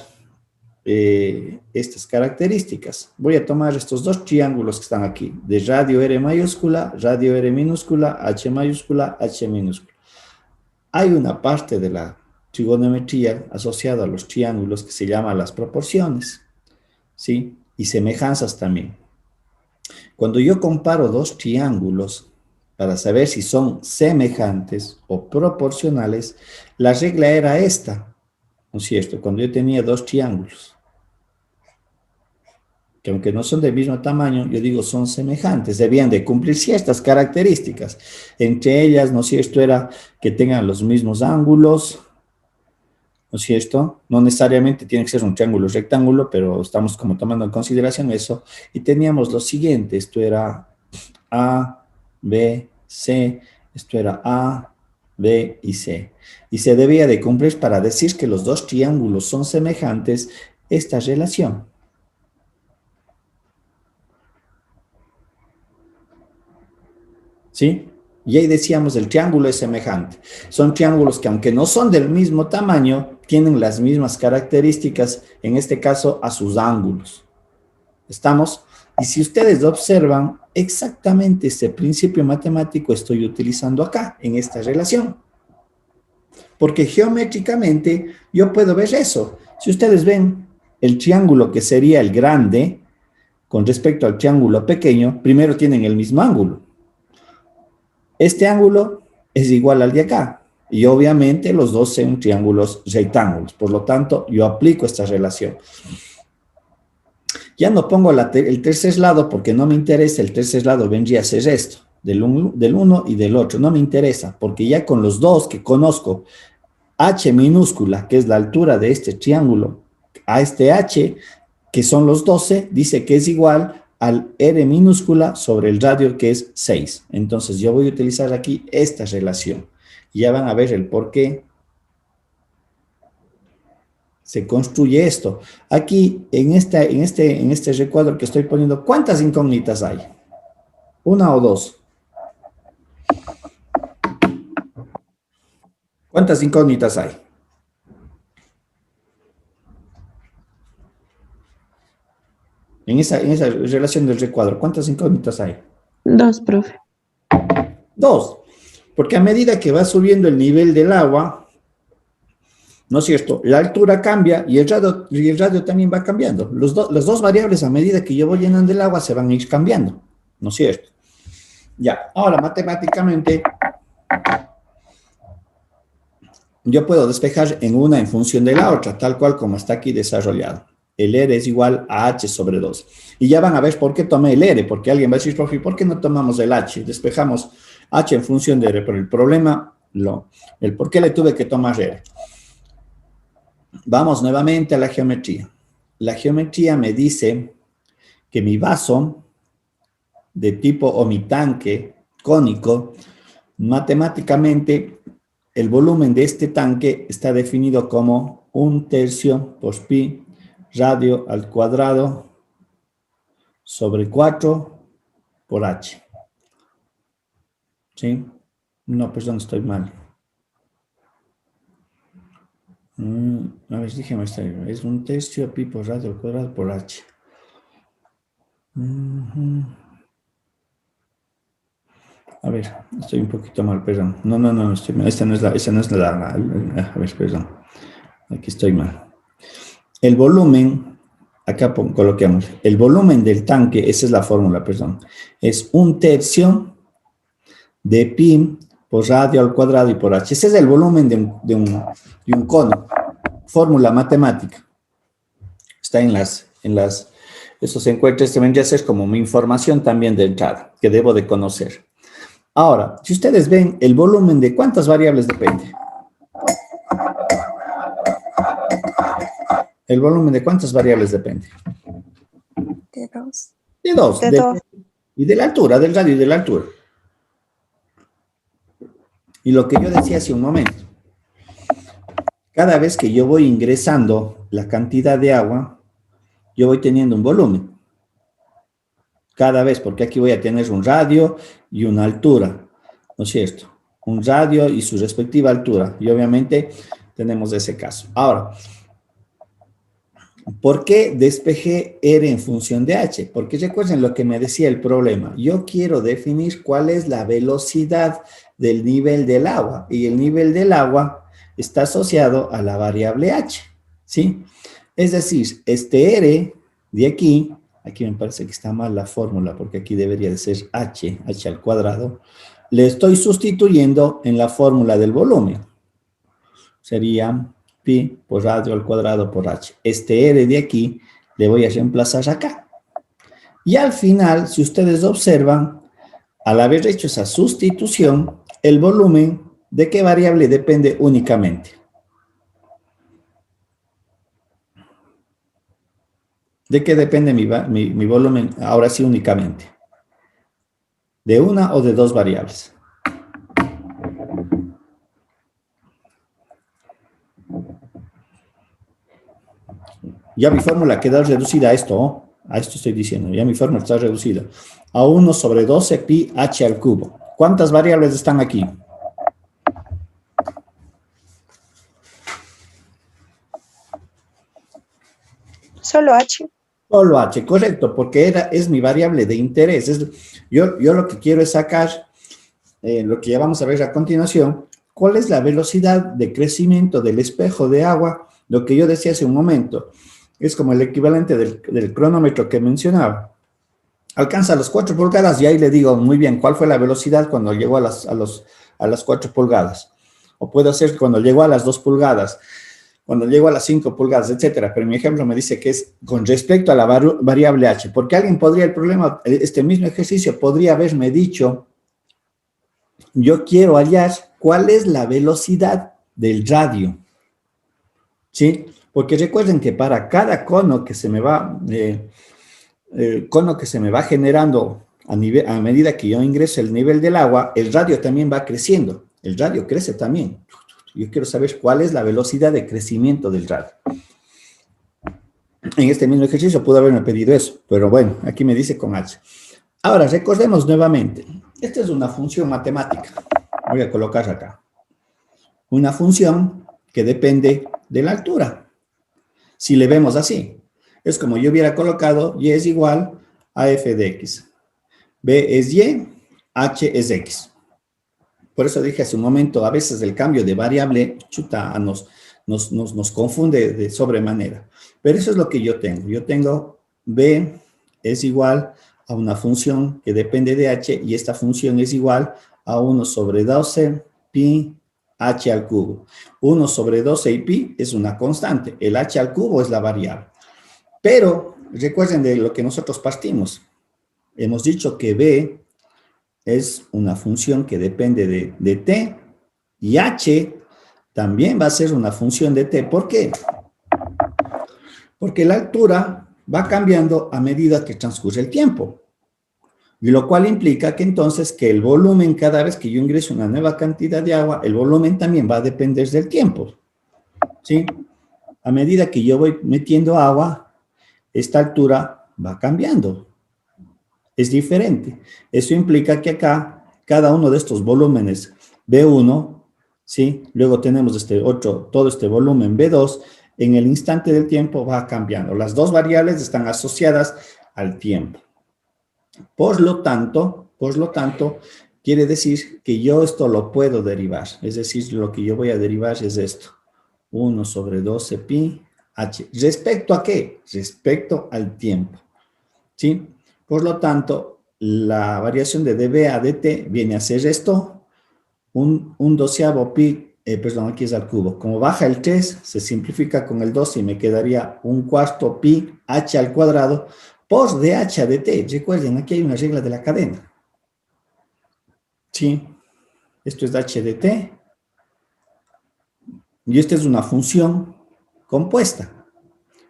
estas características? Voy a tomar estos dos triángulos que están aquí, de radio R mayúscula, radio R minúscula, H mayúscula, H minúscula. Hay una parte de la trigonometría asociada a los triángulos que se llama las proporciones, ¿sí? Y semejanzas también. Cuando yo comparo dos triángulos para saber si son semejantes o proporcionales, la regla era esta, ¿no es cierto? Cuando yo tenía dos triángulos, que aunque no son del mismo tamaño, yo digo son semejantes, debían de cumplir ciertas características. Entre ellas, ¿no es cierto?, era que tengan los mismos ángulos, ¿no es cierto? No necesariamente tiene que ser un triángulo rectángulo, pero estamos como tomando en consideración eso. Y teníamos lo siguiente, esto era A, B, C, esto era A, B y C. Y se debía de cumplir para decir que los dos triángulos son semejantes esta relación. ¿Sí? Y ahí decíamos, el triángulo es semejante. Son triángulos que, aunque no son del mismo tamaño, tienen las mismas características, en este caso, a sus ángulos. ¿Estamos? Y si ustedes observan, exactamente este principio matemático estoy utilizando acá, en esta relación. Porque geométricamente yo puedo ver eso. Si ustedes ven el triángulo que sería el grande con respecto al triángulo pequeño, primero tienen el mismo ángulo. Este ángulo es igual al de acá. Y obviamente los dos son triángulos rectángulos. Por lo tanto, yo aplico esta relación. Ya no pongo el tercer lado porque no me interesa. El tercer lado vendría a ser esto, del uno y del otro. No me interesa porque ya con los dos que conozco, h minúscula, que es la altura de este triángulo, a este h, que son los 12, dice que es igual al r minúscula sobre el radio, que es 6. Entonces yo voy a utilizar aquí esta relación. Y ya van a ver el por qué se construye esto. Aquí, en este recuadro que estoy poniendo, ¿cuántas incógnitas hay? ¿Una o dos? ¿Cuántas incógnitas hay? En esa relación del recuadro, ¿cuántas incógnitas hay? 2, profe. 2. Porque a medida que va subiendo el nivel del agua, ¿no es cierto? La altura cambia y el radio también va cambiando. Las dos variables, a medida que yo voy llenando el agua, se van a ir cambiando, ¿no es cierto? Ya, ahora matemáticamente, yo puedo despejar en una en función de la otra, tal cual como está aquí desarrollado. El R es igual a H sobre 2. Y ya van a ver por qué tomé el R, porque alguien va a decir, profe, ¿por qué no tomamos el H? Despejamos H en función de R, pero el problema, el por qué le tuve que tomar R. Vamos nuevamente a la geometría. La geometría me dice que mi vaso de tipo, o mi tanque cónico, matemáticamente, el volumen de este tanque está definido como 1/3 por pi radio al cuadrado sobre 4 por h. ¿Sí? No, perdón, estoy mal. A ver, déjeme estar. Es 1/3 pi por radio al cuadrado por h. A ver, estoy un poquito mal, perdón. No, estoy mal. Esa no es la, a ver, perdón. Aquí estoy mal. El volumen, acá coloquemos, el volumen del tanque, esa es la fórmula, perdón, es 1/3 de pi por radio al cuadrado y por h. Ese es el volumen de un cono. Fórmula matemática. Está eso se encuentra, este vendría a ser como mi información también de entrada, que debo de conocer. Ahora, si ustedes ven, el volumen de ¿cuántas variables depende? ¿El volumen de cuántas variables depende? De 2. De 2. De 2. Y de la altura, del radio y de la altura. Y lo que yo decía hace un momento. Cada vez que yo voy ingresando la cantidad de agua, yo voy teniendo un volumen. Cada vez, porque aquí voy a tener un radio y una altura, ¿no es cierto? Un radio y su respectiva altura. Y obviamente tenemos ese caso. Ahora, ¿por qué despejé R en función de H? Porque recuerden lo que me decía el problema. Yo quiero definir cuál es la velocidad del nivel del agua. Y el nivel del agua está asociado a la variable H, ¿sí? Es decir, este R de aquí me parece que está mal la fórmula, porque aquí debería de ser H al cuadrado, le estoy sustituyendo en la fórmula del volumen. Sería pi por radio al cuadrado por h. Este R de aquí le voy a reemplazar acá. Y al final, si ustedes observan, al haber hecho esa sustitución, el volumen, ¿de qué variable depende únicamente? ¿De qué depende mi volumen? Ahora sí, únicamente. ¿De una o de dos variables? Ya mi fórmula queda reducida a esto, ¿oh? A esto estoy diciendo, ya mi fórmula está reducida. A 1 sobre 12 pi h al cubo. ¿Cuántas variables están aquí? Solo H. Solo h, correcto, porque es mi variable de interés. Yo lo que quiero es sacar, lo que ya vamos a ver a continuación, ¿Cuál es la velocidad de crecimiento del espejo de agua? Lo que yo decía hace un momento, es como el equivalente del cronómetro que mencionaba. Alcanza las 4 pulgadas y ahí le digo muy bien cuál fue la velocidad cuando llegó a las 4 pulgadas. O puedo hacer cuando llegó a las 2 pulgadas, cuando llegó a las 5 pulgadas, etcétera. Pero mi ejemplo me dice que es con respecto a la variable h, porque alguien podría, el problema, este mismo ejercicio podría haberme dicho, yo quiero hallar cuál es la velocidad del radio, ¿sí? Porque recuerden que para cada cono que se me va, generando a medida que yo ingreso el nivel del agua, el radio también va creciendo. El radio crece también. Yo quiero saber cuál es la velocidad de crecimiento del radio. En este mismo ejercicio pudo haberme pedido eso, pero bueno, aquí me dice con h. Ahora, recordemos nuevamente. Esta es una función matemática. Voy a colocar acá. Una función que depende de la altura. Si le vemos así, es como yo hubiera colocado y es igual a f de x. B es y, h es x. Por eso dije hace un momento, a veces el cambio de variable, chuta, nos confunde de sobremanera. Pero eso es lo que yo tengo. Yo tengo b es igual a una función que depende de h y esta función es igual a 1 sobre 12 pi h al cubo. 1 sobre 12 y pi es una constante. El h al cubo es la variable. Pero recuerden de lo que nosotros partimos. Hemos dicho que b es una función que depende de t y h también va a ser una función de t. ¿Por qué? Porque la altura va cambiando a medida que transcurre el tiempo. Y lo cual implica que entonces que el volumen, cada vez que yo ingreso una nueva cantidad de agua, el volumen también va a depender del tiempo. ¿Sí? A medida que yo voy metiendo agua, esta altura va cambiando. Es diferente. Eso implica que acá, cada uno de estos volúmenes B1, ¿sí? Luego tenemos este otro, todo este volumen B2, en el instante del tiempo va cambiando. Las dos variables están asociadas al tiempo. Por lo tanto, quiere decir que yo esto lo puedo derivar. Es decir, lo que yo voy a derivar es esto. 1 sobre 12 pi h. ¿Respecto a qué? Respecto al tiempo. ¿Sí? Por lo tanto, la variación de dB a dt viene a ser esto. Un doceavo pi, perdón, aquí es al cubo. Como baja el 3, se simplifica con el 12 y me quedaría un cuarto pi h al cuadrado por dh a dt. Recuerden, aquí hay una regla de la cadena. Sí, esto es h dt. Y esta es una función compuesta.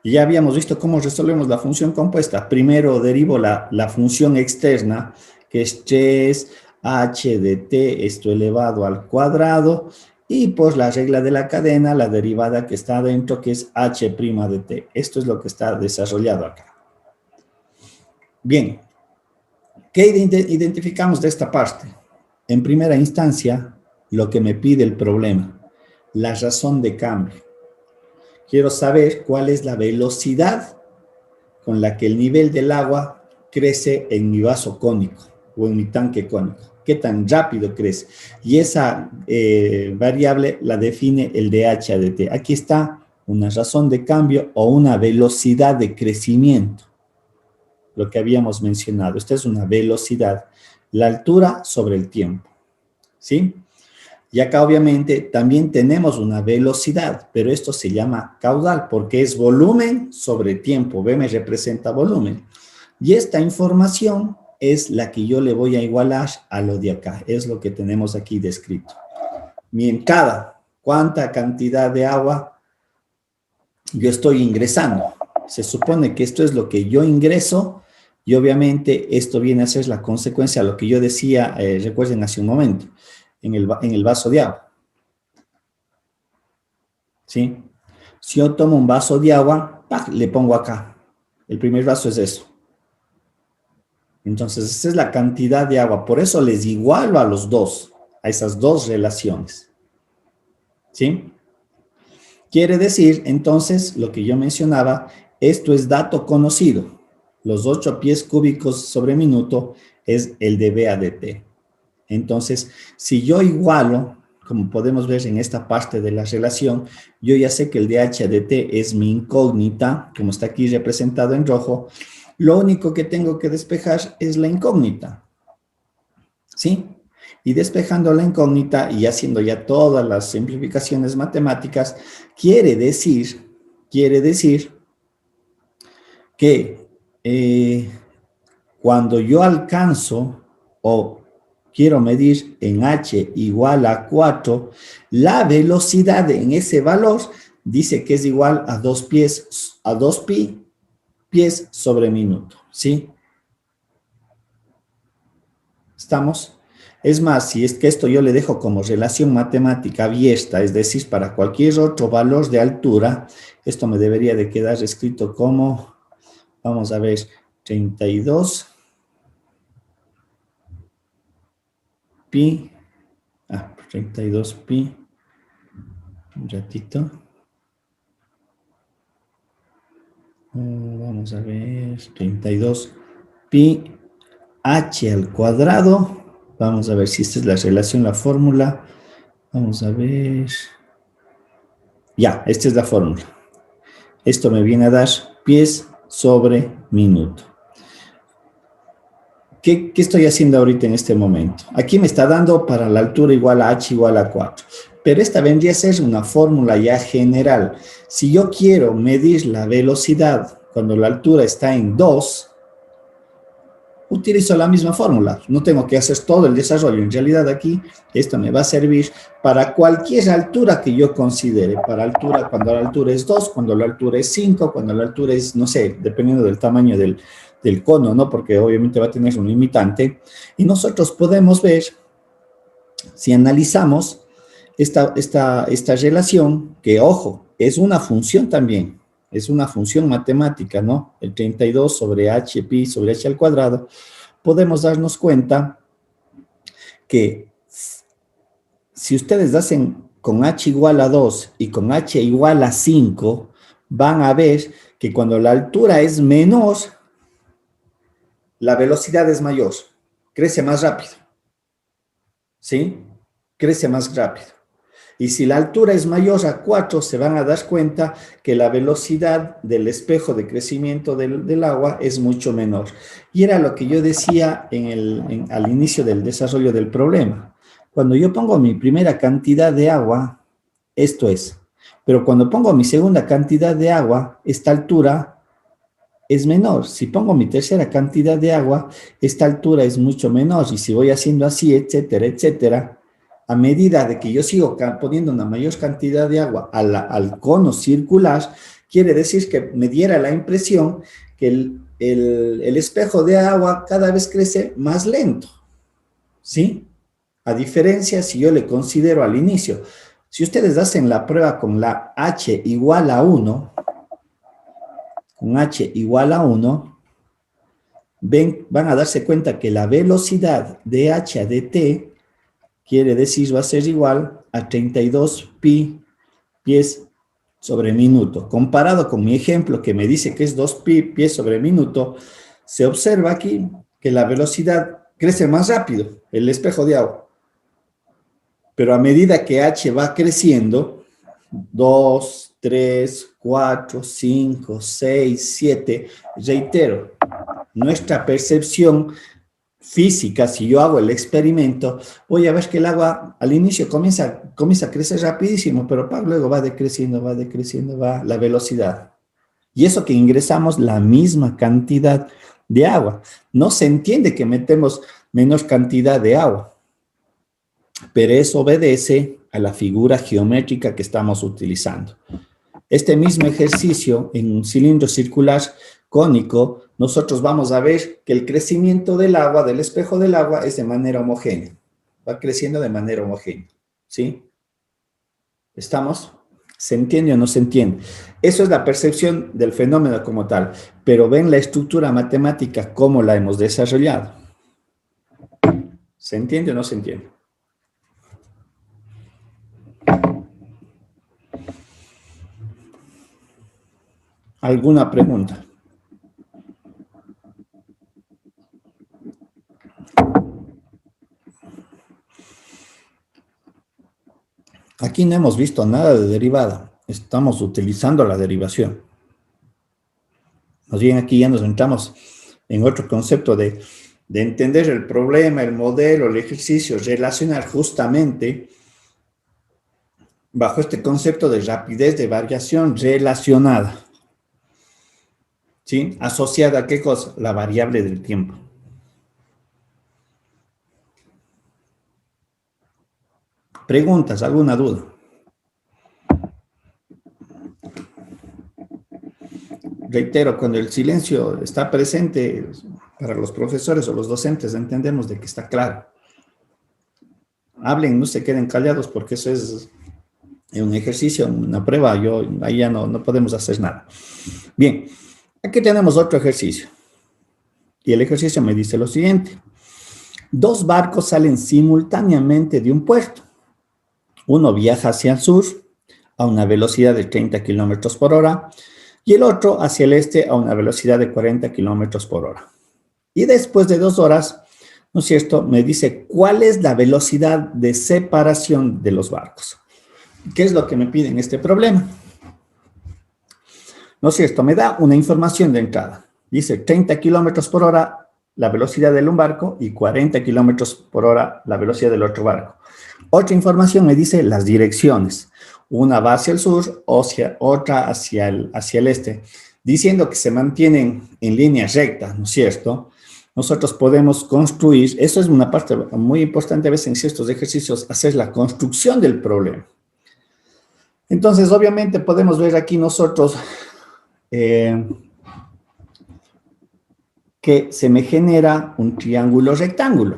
Y ya habíamos visto cómo resolvemos la función compuesta. Primero derivo la función externa, que es 3 h de t, esto elevado al cuadrado, y por la regla de la cadena, la derivada que está adentro, que es h' de t. Esto es lo que está desarrollado acá. Bien, ¿qué identificamos de esta parte? En primera instancia, lo que me pide el problema, la razón de cambio. Quiero saber cuál es la velocidad con la que el nivel del agua crece en mi vaso cónico o en mi tanque cónico. ¿Qué tan rápido crece? Y esa variable la define el dh a dt. Aquí está una razón de cambio o una velocidad de crecimiento. Lo que habíamos mencionado. Esta es una velocidad. La altura sobre el tiempo. ¿Sí? Y acá obviamente también tenemos una velocidad, pero esto se llama caudal porque es volumen sobre tiempo. B me representa volumen. Y esta información es la que yo le voy a igualar a lo de acá. Es lo que tenemos aquí descrito. ¿Cuánta cantidad de agua yo estoy ingresando? Se supone que esto es lo que yo ingreso y obviamente esto viene a ser la consecuencia de lo que yo decía, recuerden hace un momento. En el vaso de agua. ¿Sí? Si yo tomo un vaso de agua, ¡pac!, le pongo acá. El primer vaso es eso. Entonces, esa es la cantidad de agua. Por eso les igualo a los dos, a esas dos relaciones. ¿Sí? Quiere decir, entonces, lo que yo mencionaba, esto es dato conocido. Los 8 pies cúbicos sobre minuto es el dB a dt. Entonces, si yo igualo como podemos ver en esta parte de la relación, yo ya sé que el dH de t es mi incógnita, como está aquí representado en rojo. Lo único que tengo que despejar es la incógnita, ¿sí? Y despejando la incógnita y haciendo ya todas las simplificaciones matemáticas, quiere decir que cuando yo alcanzo o quiero medir en h igual a 4, la velocidad en ese valor dice que es igual a 2 pi pies sobre minuto, ¿sí? ¿Estamos? Es más, si es que esto yo le dejo como relación matemática abierta, es decir, para cualquier otro valor de altura, esto me debería de quedar escrito como, vamos a ver, 32 pi, 32 pi, un ratito. Vamos a ver, 32 pi h al cuadrado. Vamos a ver si esta es la relación, la fórmula. Vamos a ver. Ya, esta es la fórmula. Esto me viene a dar pies sobre minuto. ¿Qué estoy haciendo ahorita en este momento? Aquí me está dando para la altura igual a h igual a 4. Pero esta vendría a ser una fórmula ya general. Si yo quiero medir la velocidad cuando la altura está en 2, utilizo la misma fórmula. No tengo que hacer todo el desarrollo. En realidad aquí esto me va a servir para cualquier altura que yo considere. Para altura, cuando la altura es 2, cuando la altura es 5, cuando la altura es, no sé, dependiendo del tamaño del cono, ¿no? Porque obviamente va a tener un limitante. Y nosotros podemos ver, si analizamos esta relación, que ojo, es una función también. Es una función matemática, ¿no? El 32 sobre h pi sobre h al cuadrado. Podemos darnos cuenta que si ustedes hacen con h igual a 2 y con h igual a 5, van a ver que cuando la altura es menor, la velocidad es mayor, crece más rápido, ¿sí? Crece más rápido. Y si la altura es mayor a 4, se van a dar cuenta que la velocidad del espejo de crecimiento del agua es mucho menor. Y era lo que yo decía al inicio del desarrollo del problema. Cuando yo pongo mi primera cantidad de agua, esto es. Pero cuando pongo mi segunda cantidad de agua, esta altura es menor. Si pongo mi tercera cantidad de agua, esta altura es mucho menor. Y si voy haciendo así, etcétera, etcétera, a medida de que yo sigo poniendo una mayor cantidad de agua al cono circular, quiere decir que me diera la impresión que el espejo de agua cada vez crece más lento, ¿sí? A diferencia si yo le considero al inicio. Si ustedes hacen la prueba con la h igual a 1, con h igual a 1, van a darse cuenta que la velocidad de h a de t quiere decir va a ser igual a 32 pi pies sobre minuto. Comparado con mi ejemplo que me dice que es 2 pi pies sobre minuto, se observa aquí que la velocidad crece más rápido, el espejo de agua. Pero a medida que h va creciendo, 2, 3, 4, 5, 6, 7, reitero, nuestra percepción física, si yo hago el experimento, voy a ver que el agua al inicio comienza a crecer rapidísimo, pero luego va decreciendo va la velocidad. Y eso que ingresamos la misma cantidad de agua. No se entiende que metemos menos cantidad de agua, pero eso obedece a la figura geométrica que estamos utilizando. Este mismo ejercicio en un cilindro circular cónico, nosotros vamos a ver que el crecimiento del agua, del espejo del agua, es de manera homogénea. Va creciendo de manera homogénea, ¿sí? ¿Estamos? ¿Se entiende o no se entiende? Eso es la percepción del fenómeno como tal, pero ven la estructura matemática, cómo la hemos desarrollado. ¿Se entiende o no se entiende? ¿Alguna pregunta? aquí no hemos visto nada de derivada. Estamos utilizando la derivación. Más bien aquí ya nos entramos en otro concepto de entender el problema, el modelo, el ejercicio, relacionar justamente bajo este concepto de rapidez de variación relacionada. ¿Sí? ¿Asociada a qué cosa? La variable del tiempo. ¿Preguntas? ¿Alguna duda? Reitero, cuando el silencio está presente, para los profesores o los docentes entendemos de que está claro. Hablen, no se queden callados porque eso es un ejercicio, una prueba. Ahí ya no podemos hacer nada. Bien, aquí tenemos otro ejercicio. Y el ejercicio me dice lo siguiente. 2 barcos salen simultáneamente de un puerto. Uno viaja hacia el sur a una velocidad de 30 kilómetros por hora y el otro hacia el este a una velocidad de 40 kilómetros por hora. Y después de 2 horas, ¿no es cierto?, me dice cuál es la velocidad de separación de los barcos. ¿Qué es lo que me pide en este problema? ¿No es cierto? Me da una información de entrada. Dice 30 kilómetros por hora la velocidad de un barco y 40 kilómetros por hora la velocidad del otro barco. Otra información me dice las direcciones. Una va hacia el sur, otra hacia el este, diciendo que se mantienen en línea recta, ¿no es cierto? Nosotros podemos construir, eso es una parte muy importante a veces en ciertos ejercicios, hacer la construcción del problema. Entonces, obviamente, podemos ver aquí nosotros que se me genera un triángulo rectángulo,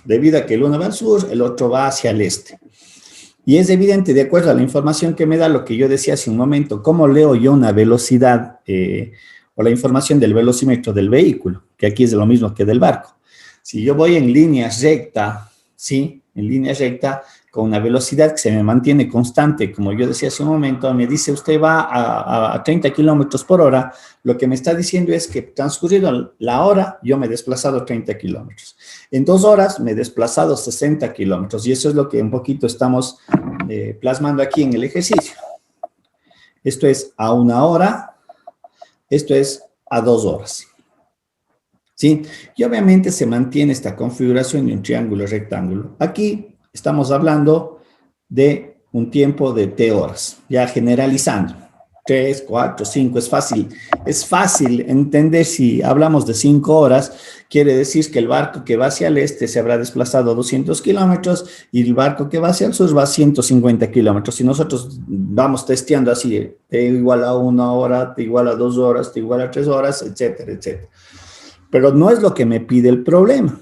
debido a que el uno va al sur, el otro va hacia el este. Y es evidente, de acuerdo a la información que me da, lo que yo decía hace un momento, cómo leo yo una velocidad o la información del velocímetro del vehículo, que aquí es lo mismo que del barco. Si yo voy en línea recta, ¿sí? En línea recta, con una velocidad que se me mantiene constante, como yo decía hace un momento, me dice usted va a 30 kilómetros por hora, lo que me está diciendo es que transcurrido la hora, yo me he desplazado 30 kilómetros. En 2 horas me he desplazado 60 kilómetros, y eso es lo que un poquito estamos plasmando aquí en el ejercicio. Esto es a 1 hora, esto es a 2 horas. ¿Sí? Y obviamente se mantiene esta configuración de un triángulo rectángulo. Aquí estamos hablando de un tiempo de T horas, ya generalizando. 3, 4, 5, es fácil entender. Si hablamos de 5 horas, quiere decir que el barco que va hacia el este se habrá desplazado 200 kilómetros y el barco que va hacia el sur va a 150 kilómetros. Si nosotros vamos testeando así, T igual a 1 hora, T igual a 2 horas, T igual a 3 horas, etcétera, etcétera. Pero no es lo que me pide el problema.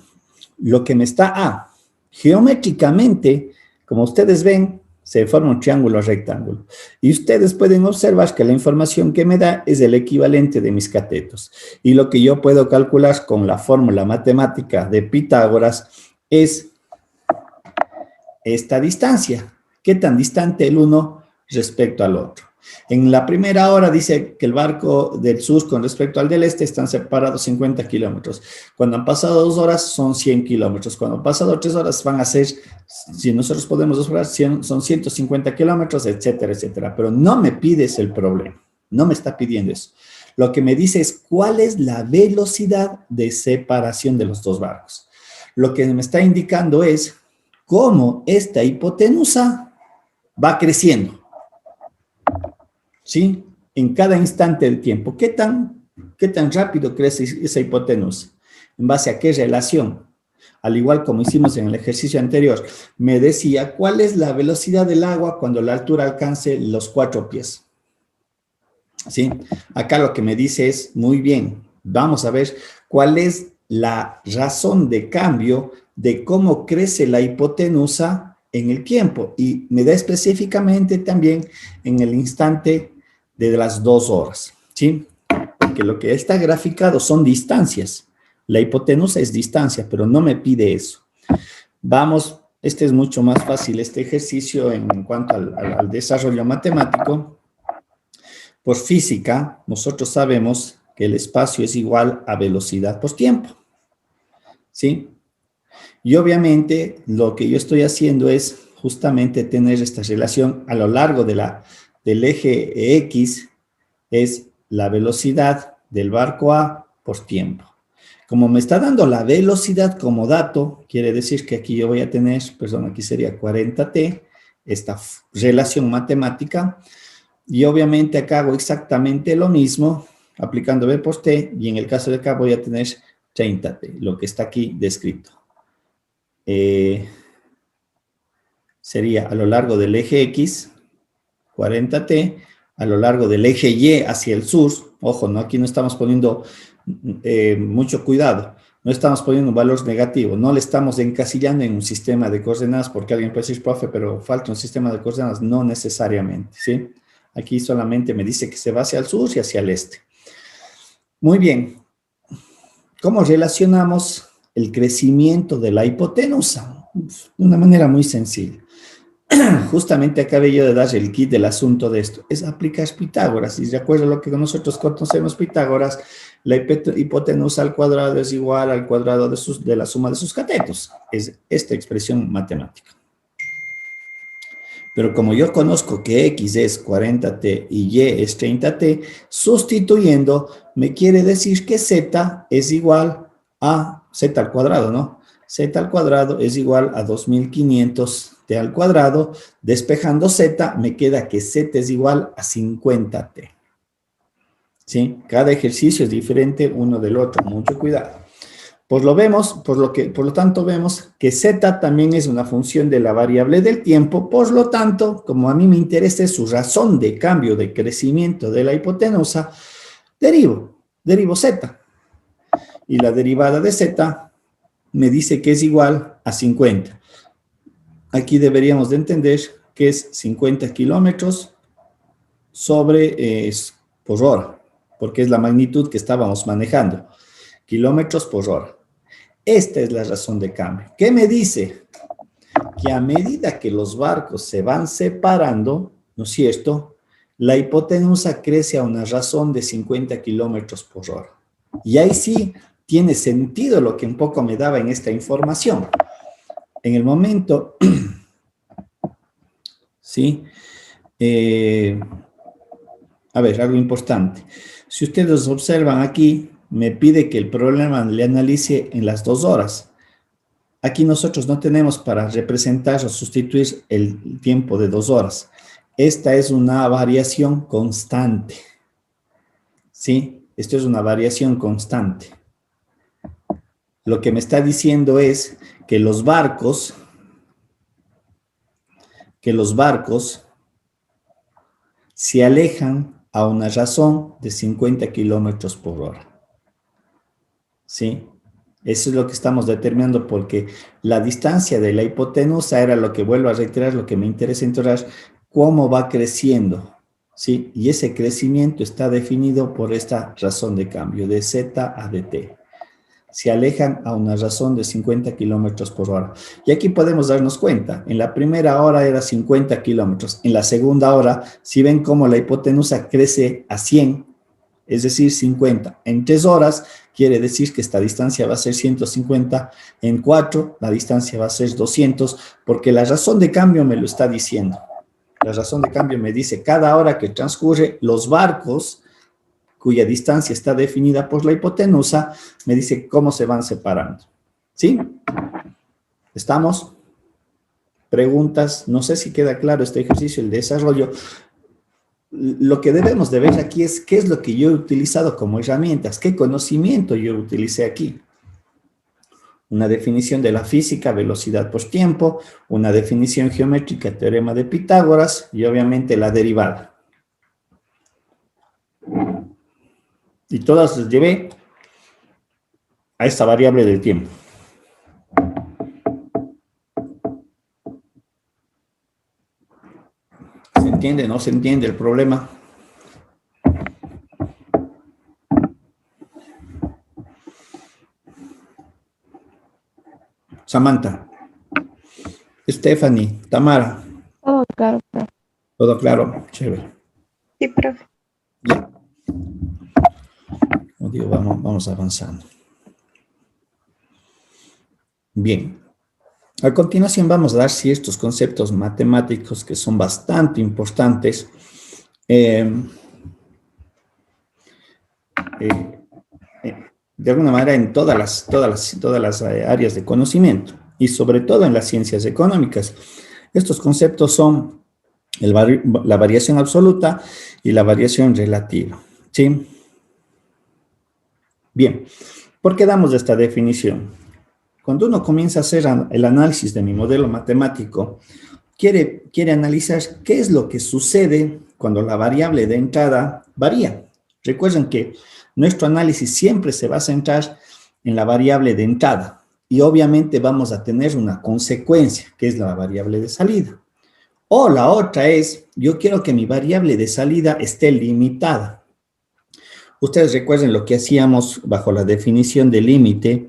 Lo que me está geométricamente, como ustedes ven, se forma un triángulo rectángulo. Y ustedes pueden observar que la información que me da es el equivalente de mis catetos. Y lo que yo puedo calcular con la fórmula matemática de Pitágoras es esta distancia. ¿Qué tan distante el uno respecto al otro? En la primera hora dice que el barco del sur con respecto al del este están separados 50 kilómetros. Cuando han pasado 2 horas son 100 kilómetros. Cuando han pasado 3 horas van a ser, si nosotros podemos observar, son 150 kilómetros, etcétera, etcétera. Pero no me pides el problema. No me está pidiendo eso. Lo que me dice es cuál es la velocidad de separación de los 2 barcos. Lo que me está indicando es cómo esta hipotenusa va creciendo. ¿Sí? En cada instante del tiempo. ¿Qué tan rápido crece esa hipotenusa? ¿En base a qué relación? Al igual como hicimos en el ejercicio anterior, me decía cuál es la velocidad del agua cuando la altura alcance los 4 pies. ¿Sí? Acá lo que me dice es, muy bien, vamos a ver cuál es la razón de cambio de cómo crece la hipotenusa en el tiempo. Y me da específicamente también en el instante de las 2 horas, ¿sí? Porque lo que está graficado son distancias. La hipotenusa es distancia, pero no me pide eso. Vamos, este es mucho más fácil, este ejercicio en cuanto al desarrollo matemático. Por física, nosotros sabemos que el espacio es igual a velocidad por tiempo, ¿sí? Y obviamente lo que yo estoy haciendo es justamente tener esta relación a lo largo del eje X, es la velocidad del barco A por tiempo. Como me está dando la velocidad como dato, quiere decir que aquí yo voy a tener, perdón, aquí sería 40T, esta relación matemática, y obviamente acá hago exactamente lo mismo, aplicando B por T, y en el caso de acá voy a tener 30T, lo que está aquí descrito. Sería a lo largo del eje X, 40T, a lo largo del eje Y hacia el sur, ojo, ¿no? Aquí no estamos poniendo mucho cuidado, no estamos poniendo un valor negativo, no le estamos encasillando en un sistema de coordenadas, porque alguien puede decir, profe, pero falta un sistema de coordenadas, no necesariamente, ¿sí? Aquí solamente me dice que se va hacia el sur y hacia el este. Muy bien. ¿Cómo relacionamos el crecimiento de la hipotenusa? De una manera muy sencilla. Justamente acabé yo de dar el kit del asunto de esto. Es aplicar Pitágoras. Y de acuerdo a lo que nosotros conocemos Pitágoras, la hipotenusa al cuadrado es igual al cuadrado de la suma de sus catetos. Es esta expresión matemática. Pero como yo conozco que X es 40T y Y es 30T, sustituyendo me quiere decir que Z es igual a Z al cuadrado, ¿no? Z al cuadrado es igual a 2500T al cuadrado. Despejando Z, me queda que Z es igual a 50T. ¿Sí? Cada ejercicio es diferente uno del otro. Mucho cuidado. Por lo tanto, vemos que Z también es una función de la variable del tiempo. Por lo tanto, como a mí me interesa su razón de cambio de crecimiento de la hipotenusa, derivo Z. Y la derivada de Z me dice que es igual a 50. Aquí deberíamos de entender que es 50 kilómetros por hora, porque es la magnitud que estábamos manejando. Kilómetros por hora. Esta es la razón de cambio. ¿Qué me dice? Que a medida que los barcos se van separando, ¿no es cierto?, la hipotenusa crece a una razón de 50 kilómetros por hora. Y ahí sí tiene sentido lo que un poco me daba en esta información. En el momento, ¿sí? A ver, algo importante. Si ustedes observan aquí, me pide que el problema le analice en las 2 horas. Aquí nosotros no tenemos para representar o sustituir el tiempo de 2 horas. Esta es una variación constante. ¿Sí? Esto es una variación constante. Lo que me está diciendo es que los barcos se alejan a una razón de 50 kilómetros por hora. ¿Sí? Eso es lo que estamos determinando porque la distancia de la hipotenusa era lo que vuelvo a reiterar, lo que me interesa encontrar, cómo va creciendo, ¿sí? Y ese crecimiento está definido por esta razón de cambio, de Z a dt. Se alejan a una razón de 50 kilómetros por hora. Y aquí podemos darnos cuenta, en la primera hora era 50 kilómetros, en la segunda hora, si ven cómo la hipotenusa crece a 100, es decir, 50. En 3 horas quiere decir que esta distancia va a ser 150. En 4 la distancia va a ser 200, porque la razón de cambio me lo está diciendo. La razón de cambio me dice, cada hora que transcurre, los barcos, cuya distancia está definida por la hipotenusa, me dice cómo se van separando. ¿Sí? ¿Estamos? Preguntas. No sé si queda claro este ejercicio, el desarrollo. Lo que debemos de ver aquí es qué es lo que yo he utilizado como herramientas, qué conocimiento yo utilicé aquí. Una definición de la física, velocidad por tiempo, una definición geométrica, teorema de Pitágoras y obviamente la derivada. Y todas las llevé a esta variable del tiempo. ¿Se entiende? ¿No se entiende el problema? Samantha, Stephanie, Tamara. Todo claro, profe. ¿Todo claro? Chévere. Sí, profe. Ya. Como digo, vamos avanzando. Bien. A continuación vamos a dar ciertos conceptos matemáticos que son bastante importantes de alguna manera en todas las áreas de conocimiento y sobre todo en las ciencias económicas. Estos conceptos son la variación absoluta y la variación relativa, ¿sí? Bien, ¿por qué damos esta definición? Cuando uno comienza a hacer el análisis de mi modelo matemático, quiere analizar qué es lo que sucede cuando la variable de entrada varía. Recuerden que nuestro análisis siempre se va a centrar en la variable de entrada y obviamente vamos a tener una consecuencia, que es la variable de salida. O la otra es, yo quiero que mi variable de salida esté limitada. Ustedes recuerden lo que hacíamos bajo la definición de límite,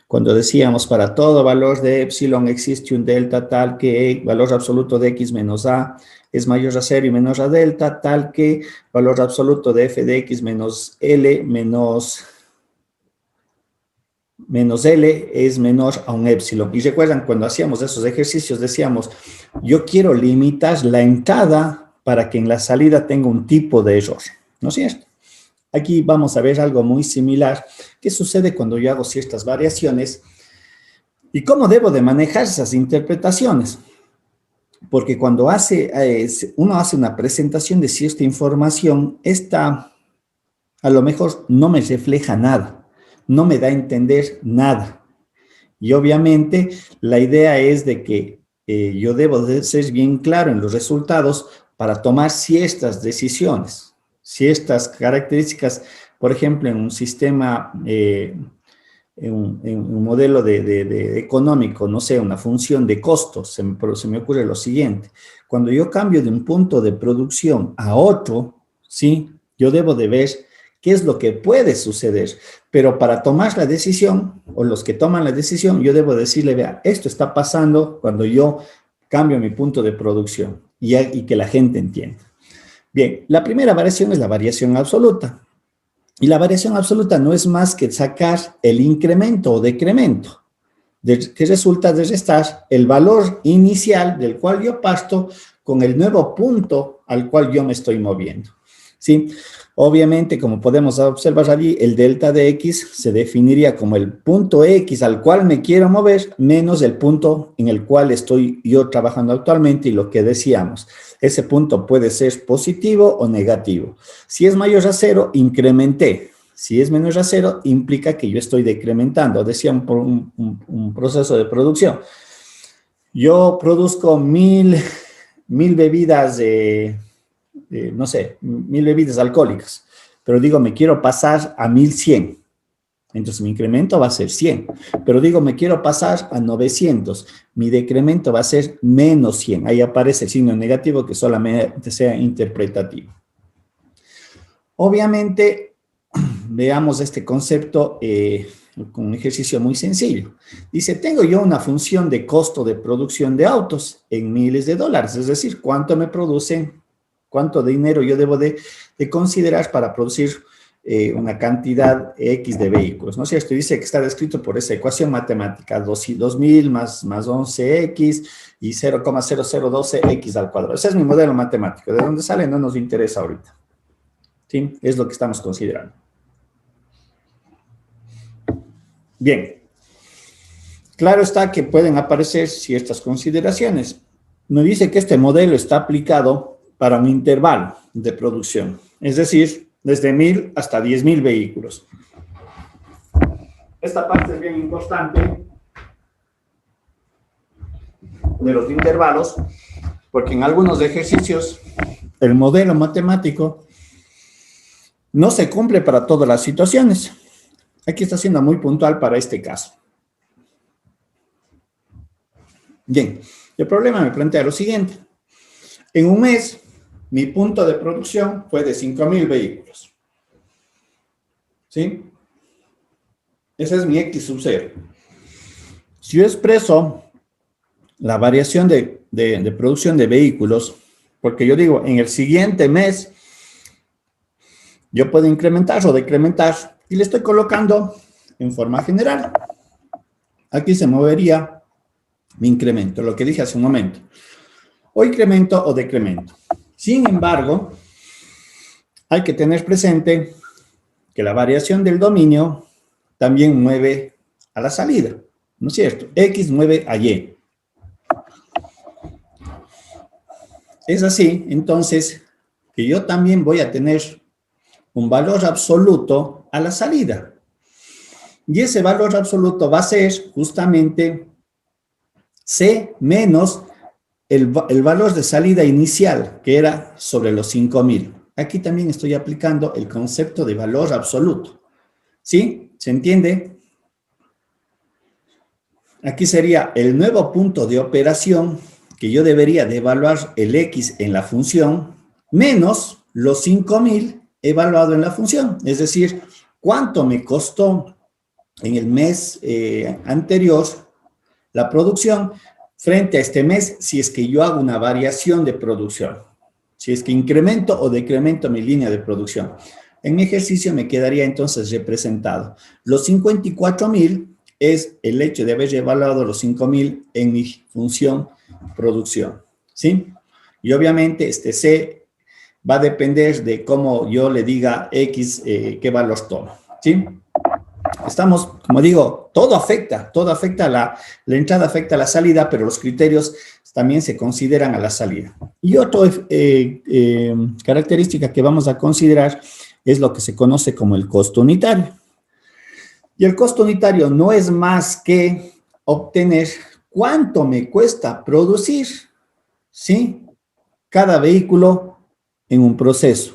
cuando decíamos para todo valor de epsilon existe un delta tal que valor absoluto de x menos a es mayor a 0 y menor a delta, tal que valor absoluto de f de x menos l menos L es menor a un epsilon. Y recuerdan, cuando hacíamos esos ejercicios decíamos, yo quiero limitar la entrada para que en la salida tenga un tipo de error, ¿no es cierto? Aquí vamos a ver algo muy similar que sucede cuando yo hago ciertas variaciones y cómo debo de manejar esas interpretaciones. Porque cuando uno hace una presentación de cierta información, esta a lo mejor no me refleja nada, no me da a entender nada. Y obviamente la idea es de que yo debo de ser bien claro en los resultados para tomar ciertas decisiones, ciertas características, por ejemplo, en un sistema, en un modelo de económico, no sé, una función de costos, se me ocurre lo siguiente. Cuando yo cambio de un punto de producción a otro, ¿sí? Yo debo de ver qué es lo que puede suceder, pero para tomar la decisión, o los que toman la decisión, yo debo decirle, vea, esto está pasando cuando yo cambio mi punto de producción y que la gente entienda. Bien, la primera variación es la variación absoluta. Y la variación absoluta no es más que sacar el incremento o decremento, que resulta de restar el valor inicial del cual yo parto con el nuevo punto al cual yo me estoy moviendo, ¿sí? Obviamente, como podemos observar allí, el delta de x se definiría como el punto x al cual me quiero mover menos el punto en el cual estoy yo trabajando actualmente y lo que decíamos. Ese punto puede ser positivo o negativo. Si es mayor a 0, incrementé. Si es menor a 0, implica que yo estoy decrementando. Decíamos por un proceso de producción. Yo produzco 1000 bebidas no sé, 1000 bebidas alcohólicas, pero digo, me quiero pasar a 1100. Entonces, mi incremento va a ser 100. Pero digo, me quiero pasar a 900. Mi decremento va a ser menos 100. Ahí aparece el signo negativo que solamente sea interpretativo. Obviamente, veamos este concepto con un ejercicio muy sencillo. Dice, tengo yo una función de costo de producción de autos en miles de dólares. Es decir, cuánto me producen, cuánto dinero yo debo de considerar para producir una cantidad X de vehículos, ¿no es cierto? Dice que está descrito por esa ecuación matemática, 2000 más 11X y 0,0012X al cuadrado. Ese es mi modelo matemático. ¿De dónde sale? No nos interesa ahorita. ¿Sí? Es lo que estamos considerando. Bien. Claro está que pueden aparecer ciertas consideraciones. Nos dice que este modelo está aplicado para un intervalo de producción, es decir, desde 1000 hasta 10.000 vehículos. Esta parte es bien importante de los intervalos, porque en algunos ejercicios el modelo matemático no se cumple para todas las situaciones. Aquí está siendo muy puntual para este caso. Bien, el problema me plantea lo siguiente. En un mes, mi punto de producción fue de 5.000 vehículos. ¿Sí? Ese es mi X sub 0. Si yo expreso la variación de producción de vehículos, porque yo digo, en el siguiente mes, yo puedo incrementar o decrementar, y le estoy colocando en forma general. Aquí se movería mi incremento, lo que dije hace un momento. O incremento o decremento. Sin embargo, hay que tener presente que la variación del dominio también mueve a la salida, ¿no es cierto? X mueve a Y. Es así, entonces, que yo también voy a tener un valor absoluto a la salida. Y ese valor absoluto va a ser justamente C menos el valor de salida inicial, que era sobre los 5.000. Aquí también estoy aplicando el concepto de valor absoluto. ¿Sí? ¿Se entiende? Aquí sería el nuevo punto de operación que yo debería de evaluar el X en la función, menos los 5.000 evaluado en la función. Es decir, ¿cuánto me costó en el mes anterior la producción frente a este mes si es que yo hago una variación de producción? Si es que incremento o decremento mi línea de producción. En mi ejercicio me quedaría entonces representado. Los 54.000 es el hecho de haber evaluado los 5.000 en mi función producción, ¿sí? Y obviamente este C va a depender de cómo yo le diga X qué valor tomo, ¿sí? Estamos, como digo, todo afecta la entrada afecta a la salida, pero los criterios también se consideran a la salida. Y otra característica que vamos a considerar es lo que se conoce como el costo unitario. Y el costo unitario no es más que obtener cuánto me cuesta producir, ¿sí? Cada vehículo en un proceso.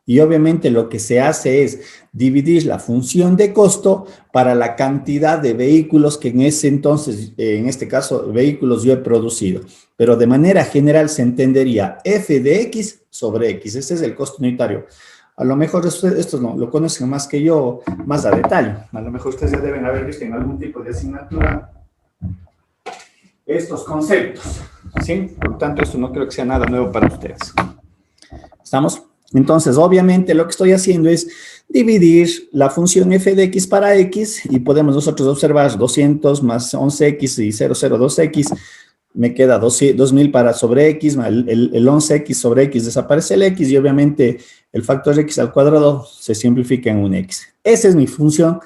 Y obviamente lo que se hace es dividir la función de costo para la cantidad de vehículos que en ese entonces, en este caso, vehículos yo he producido. Pero de manera general se entendería F de X sobre X. Ese es el costo unitario. A lo mejor esto lo conocen más que yo, más a detalle. A lo mejor ustedes ya deben haber visto en algún tipo de asignatura estos conceptos, ¿sí? Por lo tanto, esto no creo que sea nada nuevo para ustedes. ¿Estamos? Entonces, obviamente, lo que estoy haciendo es dividir la función f de x para x y podemos nosotros observar 200 más 11x y 002x, me queda 2.000 para sobre x, el 11x sobre x desaparece el x y obviamente el factor x al cuadrado se simplifica en un x. Esa es mi función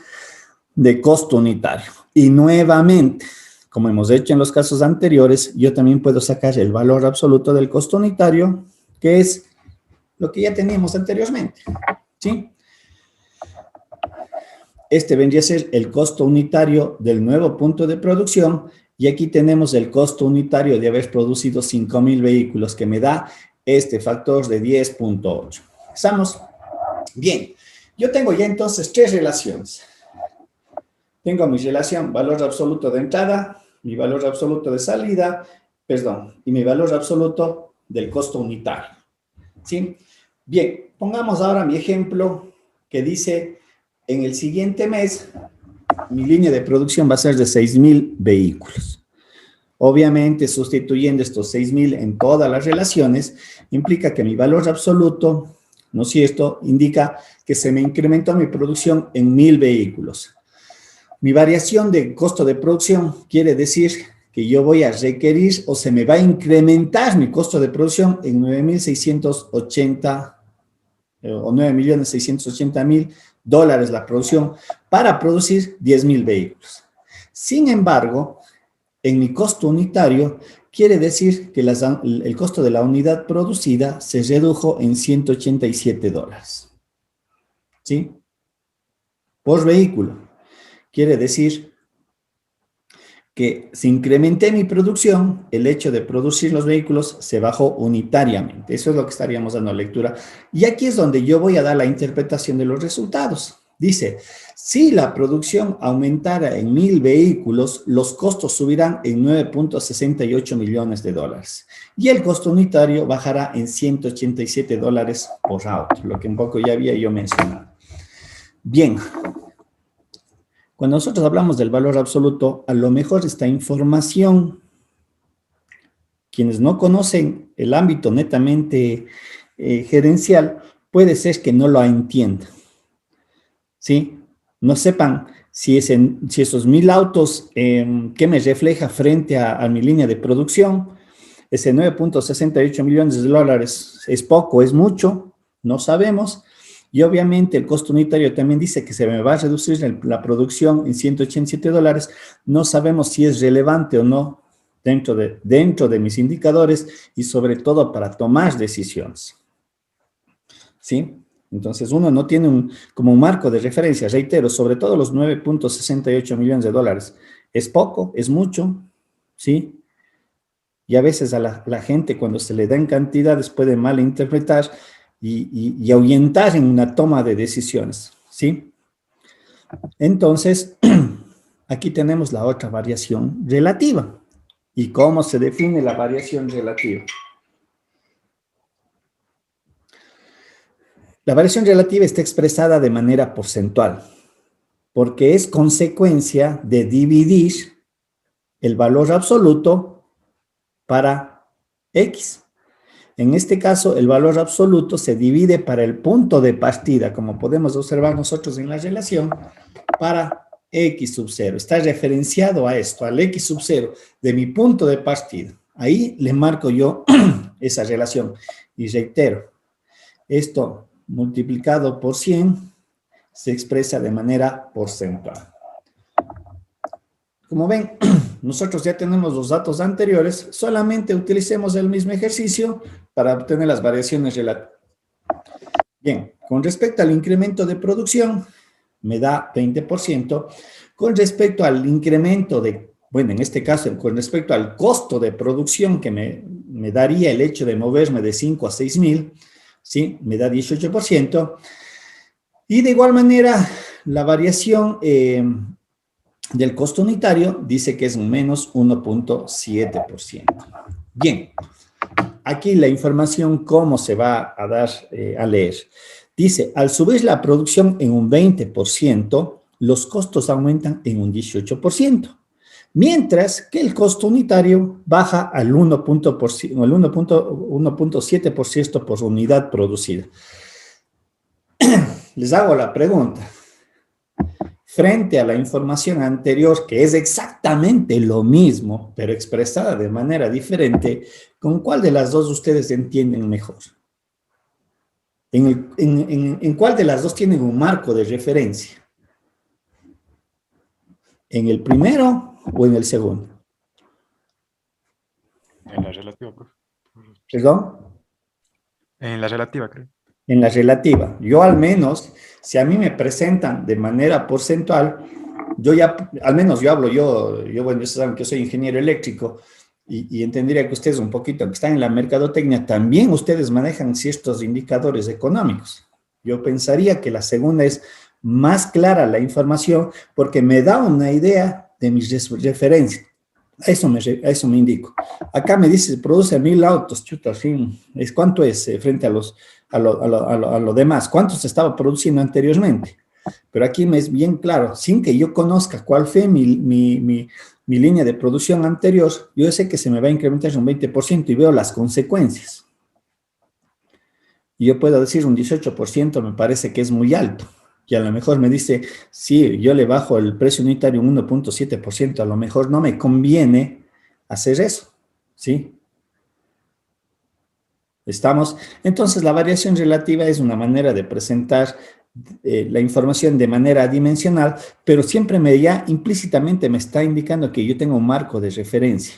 de costo unitario. Y nuevamente, como hemos hecho en los casos anteriores, yo también puedo sacar el valor absoluto del costo unitario, que es lo que ya teníamos anteriormente, ¿sí? Este vendría a ser el costo unitario del nuevo punto de producción y aquí tenemos el costo unitario de haber producido 5.000 vehículos que me da este factor de 10.8. ¿Estamos? Bien, yo tengo ya entonces tres relaciones. Tengo mi relación valor absoluto de entrada, mi valor absoluto de salida, y mi valor absoluto del costo unitario, ¿sí? Bien, pongamos ahora mi ejemplo que dice, en el siguiente mes, mi línea de producción va a ser de 6.000 vehículos. Obviamente, sustituyendo estos 6.000 en todas las relaciones, implica que mi valor absoluto, ¿no es cierto?, indica que se me incrementó mi producción en 1.000 vehículos. Mi variación de costo de producción quiere decir que yo voy a requerir o se me va a incrementar mi costo de producción en 9.680 o $9.680.000 la producción para producir 10.000 vehículos. Sin embargo, en mi costo unitario quiere decir que el costo de la unidad producida se redujo en $187, ¿sí? Por vehículo. Quiere decir que si incrementé mi producción, el hecho de producir los vehículos se bajó unitariamente. Eso es lo que estaríamos dando lectura. Y aquí es donde yo voy a dar la interpretación de los resultados. Dice, si la producción aumentara en 1.000 vehículos, los costos subirán en $9.68 millones. Y el costo unitario bajará en $187 por auto, lo que un poco ya había yo mencionado. Bien. Cuando nosotros hablamos del valor absoluto, a lo mejor esta información, quienes no conocen el ámbito netamente gerencial, puede ser que no lo entiendan, ¿sí? No sepan si esos 1000 autos, ¿qué me refleja frente a mi línea de producción? Ese 9.68 millones de dólares es poco, es mucho, no sabemos. Y obviamente el costo unitario también dice que se me va a reducir la producción en $187. No sabemos si es relevante o no dentro de mis indicadores y sobre todo para tomar decisiones. ¿Sí? Entonces uno no tiene como un marco de referencia, reitero, sobre todo los 9.68 millones de dólares. ¿Es poco? ¿Es mucho? ¿Sí? Y a veces a la gente cuando se le da en cantidades puede malinterpretar y ahuyentar en una toma de decisiones, ¿sí? Entonces, aquí tenemos la otra variación relativa. ¿Y cómo se define la variación relativa? La variación relativa está expresada de manera porcentual, porque es consecuencia de dividir el valor absoluto para X. En este caso, el valor absoluto se divide para el punto de partida, como podemos observar nosotros en la relación, para X sub 0. Está referenciado a esto, al X sub 0, de mi punto de partida. Ahí le marco yo esa relación. Y reitero, esto multiplicado por 100 se expresa de manera porcentual. Como ven, nosotros ya tenemos los datos anteriores, solamente utilicemos el mismo ejercicio para obtener las variaciones relativas. Bien, con respecto al incremento de producción, me da 20%. Con respecto al incremento bueno, en este caso, con respecto al costo de producción que me daría el hecho de moverme de 5 a 6,000, ¿sí? Me da 18%. Y de igual manera, la variación del costo unitario dice que es un menos 1.7%. Bien, aquí la información, ¿cómo se va a dar a leer? Dice, al subir la producción en un 20%, los costos aumentan en un 18%, mientras que el costo unitario baja al 1.7% por unidad producida. Les hago la pregunta. Frente a la información anterior, que es exactamente lo mismo, pero expresada de manera diferente, ¿con cuál de las dos ustedes entienden mejor? ¿En cuál de las dos tienen un marco de referencia? ¿En el primero o en el segundo? En la relativa, profe. ¿Perdón? En la relativa, creo. En la relativa. Yo al menos, si a mí me presentan de manera porcentual, al menos yo hablo, bueno, ustedes saben que soy ingeniero eléctrico y entendería que ustedes un poquito, que están en la mercadotecnia, también ustedes manejan ciertos indicadores económicos. Yo pensaría que la segunda es más clara la información porque me da una idea de mis referencias. A eso me indico. Acá me dice, produce 1000 autos, chuta, sí. ¿Cuánto es frente a lo demás? ¿Cuánto se estaba produciendo anteriormente? Pero aquí me es bien claro, sin que yo conozca cuál fue mi línea de producción anterior, yo sé que se me va a incrementar un 20% y veo las consecuencias. Y yo puedo decir un 18% me parece que es muy alto. Y a lo mejor me dice, sí, yo le bajo el precio unitario un 1.7%, a lo mejor no me conviene hacer eso, ¿sí? ¿Estamos? Entonces, la variación relativa es una manera de presentar la información de manera dimensional, pero siempre implícitamente me está indicando que yo tengo un marco de referencia,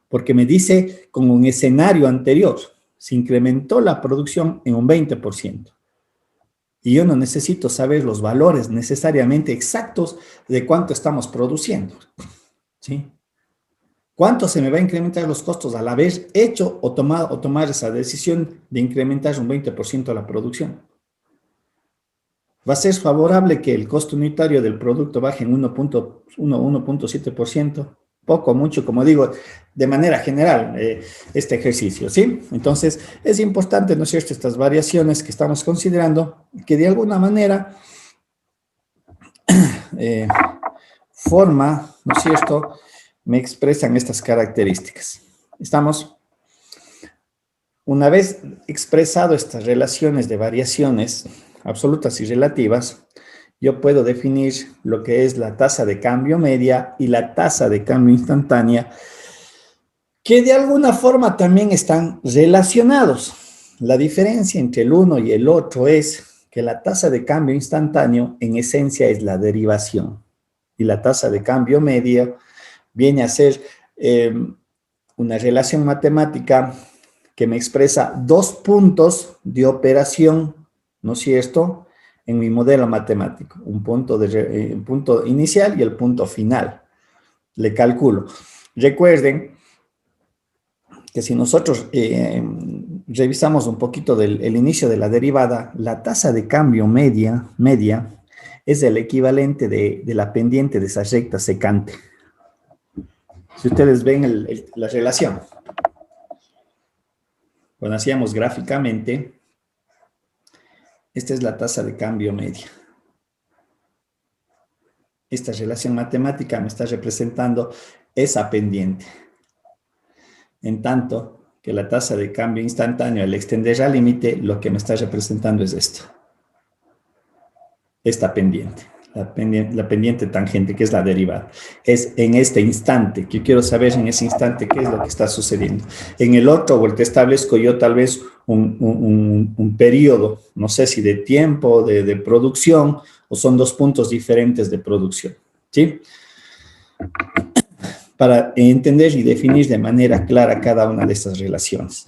porque me dice como un escenario anterior, se incrementó la producción en un 20%. Y yo no necesito saber los valores necesariamente exactos de cuánto estamos produciendo, ¿sí? ¿Cuánto se me va a incrementar los costos al haber hecho o tomar esa decisión de incrementar un 20% la producción? ¿Va a ser favorable que el costo unitario del producto baje en 1.7%? Poco, mucho, como digo, de manera general, este ejercicio, ¿sí? Entonces, es importante, ¿no es cierto?, estas variaciones que estamos considerando, que de alguna manera ¿no es cierto?, me expresan estas características. ¿Estamos? Una vez expresado estas relaciones de variaciones absolutas y relativas, yo puedo definir lo que es la tasa de cambio media y la tasa de cambio instantánea, que de alguna forma también están relacionados. La diferencia entre el uno y el otro es que la tasa de cambio instantáneo en esencia es la derivación y la tasa de cambio media viene a ser una relación matemática que me expresa dos puntos de operación, ¿no es cierto?, en mi modelo matemático, un punto inicial y el punto final. Le calculo. Recuerden que si nosotros revisamos un poquito el inicio de la derivada, la tasa de cambio media es el equivalente de la pendiente de esa recta secante. Si ustedes ven la relación, cuando hacíamos gráficamente, esta es la tasa de cambio media. Esta relación matemática me está representando esa pendiente. En tanto que la tasa de cambio instantáneo al extender al límite, lo que me está representando es esto. Esta pendiente. La pendiente tangente, que es la derivada. Es en este instante, que yo quiero saber en ese instante qué es lo que está sucediendo. En el otro, o el que establezco yo tal vez un periodo, no sé si de tiempo, de producción, o son dos puntos diferentes de producción, ¿sí? Para entender y definir de manera clara cada una de estas relaciones.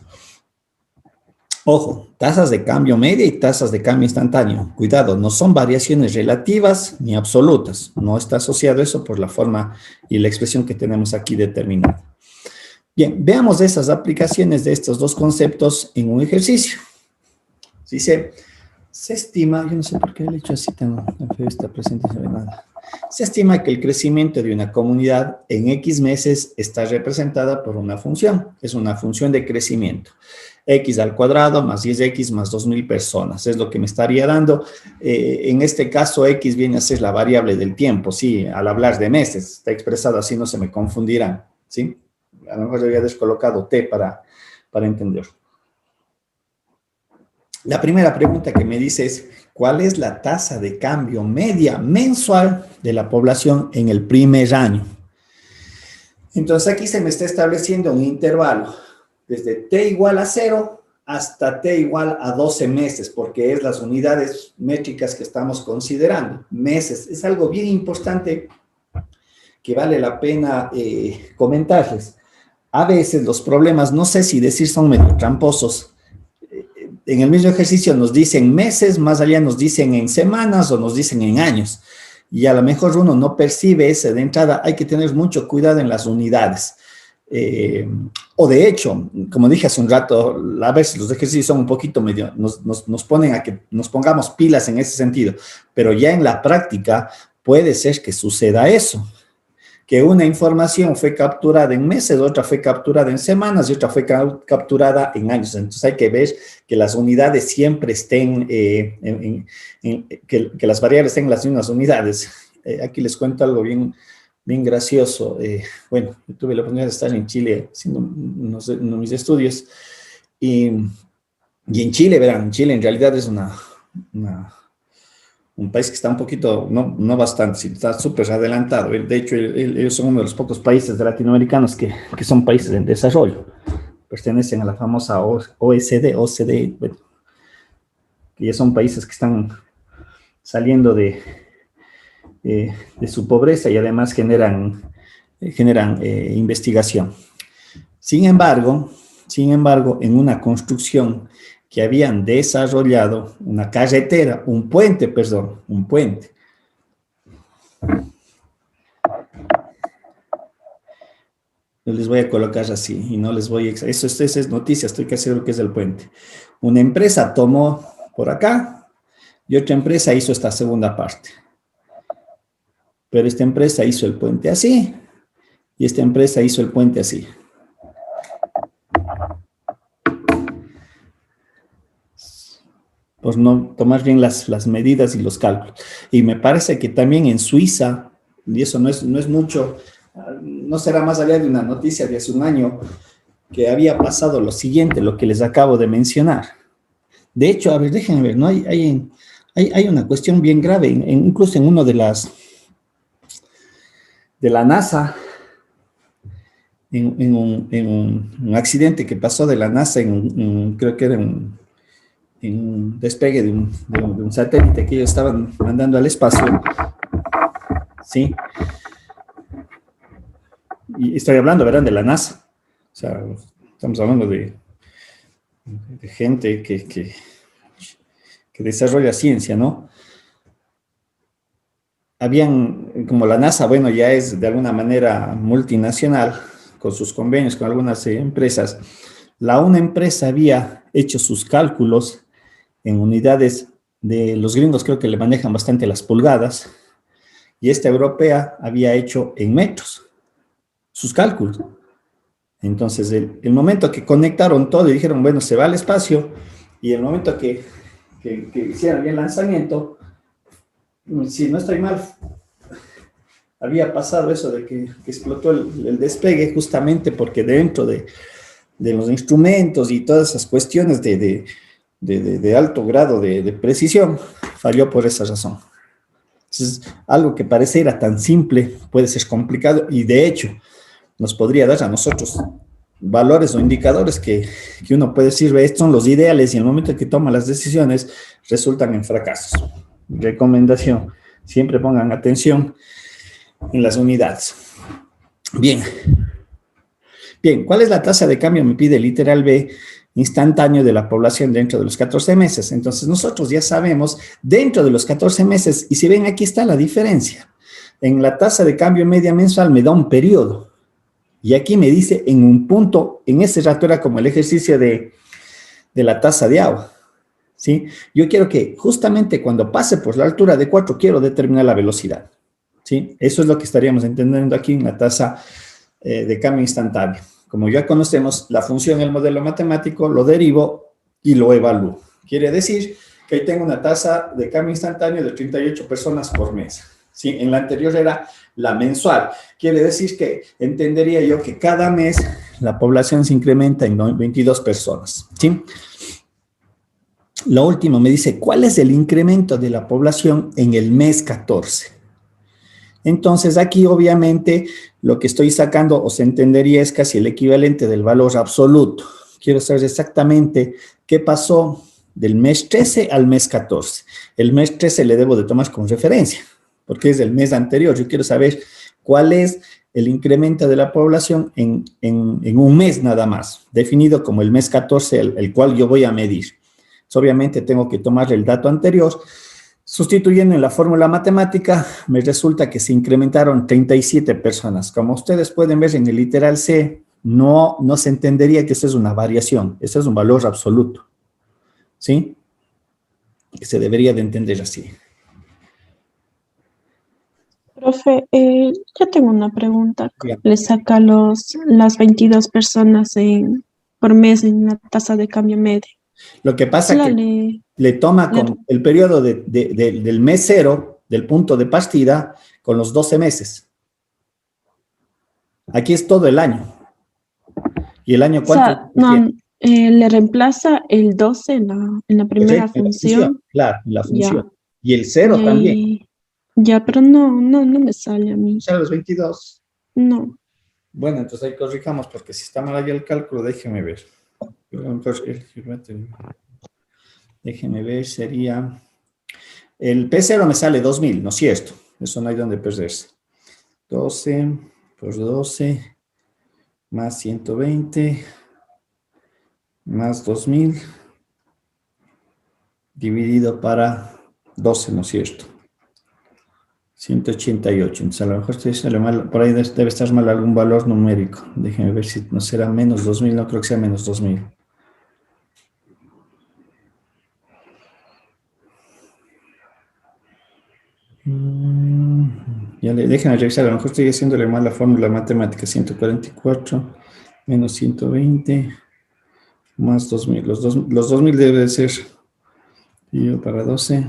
Ojo, tasas de cambio media y tasas de cambio instantáneo. Cuidado, no son variaciones relativas ni absolutas. No está asociado eso por la forma y la expresión que tenemos aquí determinada. Bien, veamos esas aplicaciones de estos dos conceptos en un ejercicio. Dice, se estima, yo no sé por qué le he hecho así tan feo esta presentación de nada. Se estima que el crecimiento de una comunidad en X meses está representada por una función. Es una función de crecimiento. X al cuadrado más 10X más 2.000 personas. Es lo que me estaría dando. En este caso, X viene a ser la variable del tiempo. Sí, al hablar de meses. Está expresado así, no se me confundirán. ¿Sí? A lo mejor había descolocado T para entender. La primera pregunta que me dice es, ¿cuál es la tasa de cambio media mensual de la población en el primer año? Entonces aquí se me está estableciendo un intervalo desde t igual a 0 hasta t igual a 12 meses, porque es las unidades métricas que estamos considerando. Meses, es algo bien importante que vale la pena comentarles. A veces los problemas, no sé si decir son medio tramposos, en el mismo ejercicio nos dicen meses, más allá nos dicen en semanas o nos dicen en años. Y a lo mejor uno no percibe ese de entrada. Hay que tener mucho cuidado en las unidades. O de hecho, como dije hace un rato, a veces los ejercicios son un poquito medio, nos ponen a que nos pongamos pilas en ese sentido. Pero ya en la práctica puede ser que suceda eso. Que una información fue capturada en meses, otra fue capturada en semanas y otra fue capturada en años. Entonces hay que ver que las unidades siempre estén, que las variables estén en las mismas unidades. Aquí les cuento algo bien gracioso. Bueno, yo tuve la oportunidad de estar en Chile haciendo mis estudios y en Chile, verán, en Chile en realidad es un país que está un poquito, no bastante, sino está súper adelantado. De hecho, ellos son uno de los pocos países latinoamericanos que son países en desarrollo. Pertenecen a la famosa OCDE, bueno, que ya son países que están saliendo de su pobreza y además generan investigación. Sin embargo, en una construcción que habían desarrollado un puente. Yo les voy a colocar así y no les voy a... Eso es noticia, estoy casi seguro que es el puente. Una empresa tomó por acá y otra empresa hizo esta segunda parte. Pero esta empresa hizo el puente así y esta empresa hizo el puente así. Por no tomar bien las medidas y los cálculos. Y me parece que también en Suiza, y eso no es mucho, no será más allá de una noticia de hace un año, que había pasado lo siguiente, lo que les acabo de mencionar. De hecho, a ver, déjenme ver, ¿no? Hay hay una cuestión bien grave, incluso en uno de la NASA, en un accidente que pasó de la NASA, creo que era en un despegue de un satélite que ellos estaban mandando al espacio, ¿sí? Y estoy hablando, ¿verdad?, de la NASA. O sea, estamos hablando de gente que desarrolla ciencia, ¿no? Habían, como la NASA, bueno, ya es de alguna manera multinacional, con sus convenios con algunas empresas, una empresa había hecho sus cálculos en unidades de los gringos, creo que le manejan bastante las pulgadas, y esta europea había hecho en metros sus cálculos. Entonces, el momento que conectaron todo y dijeron, bueno, se va al espacio, y el momento que hicieron el lanzamiento, si no estoy mal, había pasado eso de que explotó el despegue, justamente porque dentro de los instrumentos y todas esas cuestiones de alto grado de precisión, falló por esa razón. Entonces, algo que pareciera tan simple puede ser complicado, y de hecho nos podría dar a nosotros valores o indicadores que uno puede decir, estos son los ideales, y en el momento en que toma las decisiones resultan en fracasos. Recomendación, siempre pongan atención en las unidades. Bien, ¿cuál es la tasa de cambio? Me pide literal B, instantáneo de la población dentro de los 14 meses. Entonces nosotros ya sabemos, dentro de los 14 meses, y si ven aquí está la diferencia. En la tasa de cambio media mensual me da un periodo, y aquí me dice en un punto. En ese rato era como el ejercicio de la tasa de agua, ¿sí? Yo quiero que justamente cuando pase por la altura de 4, quiero determinar la velocidad, ¿sí? Eso es lo que estaríamos entendiendo aquí en la tasa de cambio instantáneo. Como ya conocemos la función, el modelo matemático, lo derivo y lo evalúo. Quiere decir que ahí tengo una tasa de cambio instantáneo de 38 personas por mes, ¿sí? En la anterior era la mensual. Quiere decir que entendería yo que cada mes la población se incrementa en 22 personas, ¿sí? Lo último me dice, ¿cuál es el incremento de la población en el mes 14? Entonces, aquí obviamente lo que estoy sacando, o se entendería, es casi el equivalente del valor absoluto. Quiero saber exactamente qué pasó del mes 13 al mes 14. El mes 13 le debo de tomar como referencia, porque es el mes anterior. Yo quiero saber cuál es el incremento de la población en un mes nada más, definido como el mes 14, el cual yo voy a medir. Obviamente tengo que tomar el dato anterior. Sustituyendo en la fórmula matemática, me resulta que se incrementaron 37 personas. Como ustedes pueden ver en el literal C, no se entendería que eso es una variación, eso es un valor absoluto, ¿sí? Que se debería de entender así. Profe, yo tengo una pregunta. Bien. Le saca las 22 personas por mes en la tasa de cambio medio. Lo que pasa es que le toma con el periodo del mes 0, del punto de partida, con los 12 meses. Aquí es todo el año. ¿Y el año cuánto? O sea, le reemplaza el 12 en la primera función. Claro, en la función. Ya. Y el 0 también. Ya, pero no me sale a mí. O sea, los 22. No. Bueno, entonces ahí corrijamos, porque si está mal ahí el cálculo, déjeme ver. Déjeme ver, sería... El P0 me sale 2000, ¿no es cierto? Eso no hay donde perderse. 12 por 12 más 120 más 2000 dividido para 12, ¿no es cierto? 188. Entonces a lo mejor estoy diciendo mal, por ahí debe estar mal algún valor numérico. Déjenme ver si no será menos 2000, no creo que sea menos 2000. Déjenme revisar, a lo mejor estoy haciéndole mal la fórmula matemática. 144 menos 120 más 2000. Los 2000 debe de ser dividido para 12.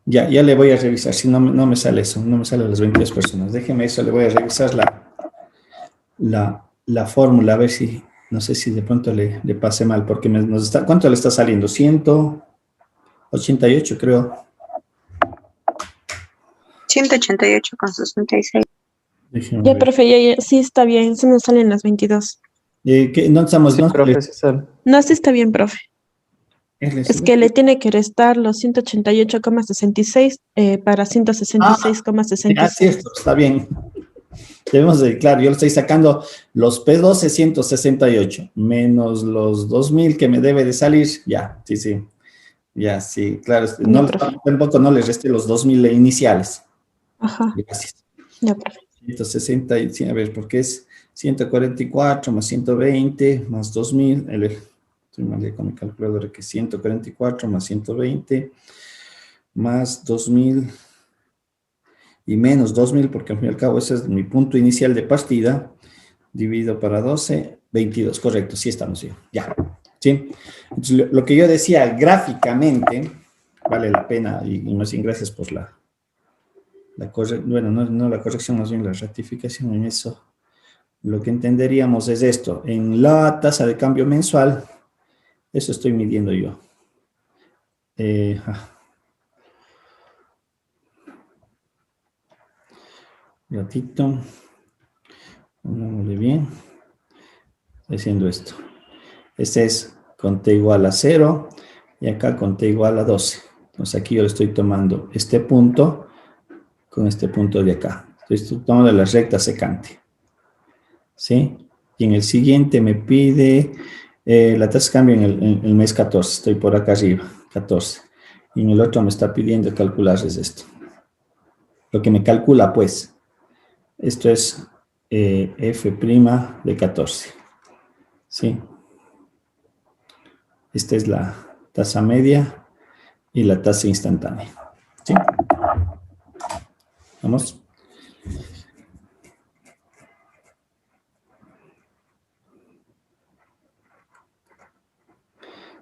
Ya le voy a revisar, si no me sale eso, no me salen las 22 personas. Déjeme eso, le voy a revisar la fórmula, a ver si, no sé si de pronto le pase mal, porque ¿cuánto le está saliendo? 100. 88 creo. 188,66. Déjenme Ya, ver. profe, ya, sí está bien, se me salen las 22. No estamos, Sí, no profe, sí sale. No, sí está bien, profe. Es que le tiene que restar los 188,66 para Ah, 166,66. cierto, está bien. Debemos de, claro, yo le estoy sacando los P12 168 menos los 2000 que me debe de salir. Ya, sí, sí. Ya, sí, claro. Ya, No, profe. tampoco no le resté los 2000 iniciales. Ajá, Gracias. ya, profe. 160, sí, a ver, porque es 144 más 120 más 2000. Estoy mal con mi calculadora, que 144 más 120 más 2000 y menos 2000, porque al fin y al cabo ese es mi punto inicial de partida, dividido para 12, 22, correcto, sí estamos bien, ya, ¿sí? Entonces, lo que yo decía gráficamente, vale la pena, y más bien gracias por la corrección, bueno, no la corrección, más bien la ratificación en eso. Lo que entenderíamos es esto, en la tasa de cambio mensual, eso estoy midiendo yo. Ratito, pongámosle bien, estoy haciendo esto. Este es con t igual a 0 y acá con t igual a 12. Entonces aquí yo le estoy tomando este punto con este punto de acá. Estoy tomando la recta secante. ¿Sí? Y en el siguiente me pide la tasa de cambio en el mes 14. Estoy por acá arriba, 14. Y en el otro me está pidiendo calcular es esto. Lo que me calcula, pues, esto es F' de 14. ¿Sí? Esta es la tasa media y la tasa instantánea. ¿Sí? Vamos.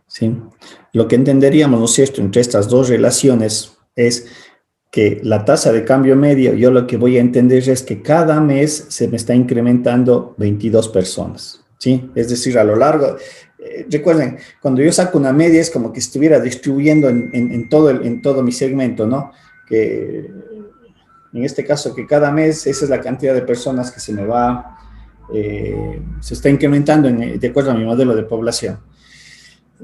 ¿Sí? Lo que entenderíamos, ¿no es cierto?, entre estas dos relaciones es que la tasa de cambio medio, yo lo que voy a entender es que cada mes se me está incrementando 22 personas, ¿sí? Es decir, a lo largo, recuerden, cuando yo saco una media es como que estuviera distribuyendo en todo mi segmento, ¿no? Que en este caso, que cada mes esa es la cantidad de personas que se me va, se está incrementando de acuerdo a mi modelo de población.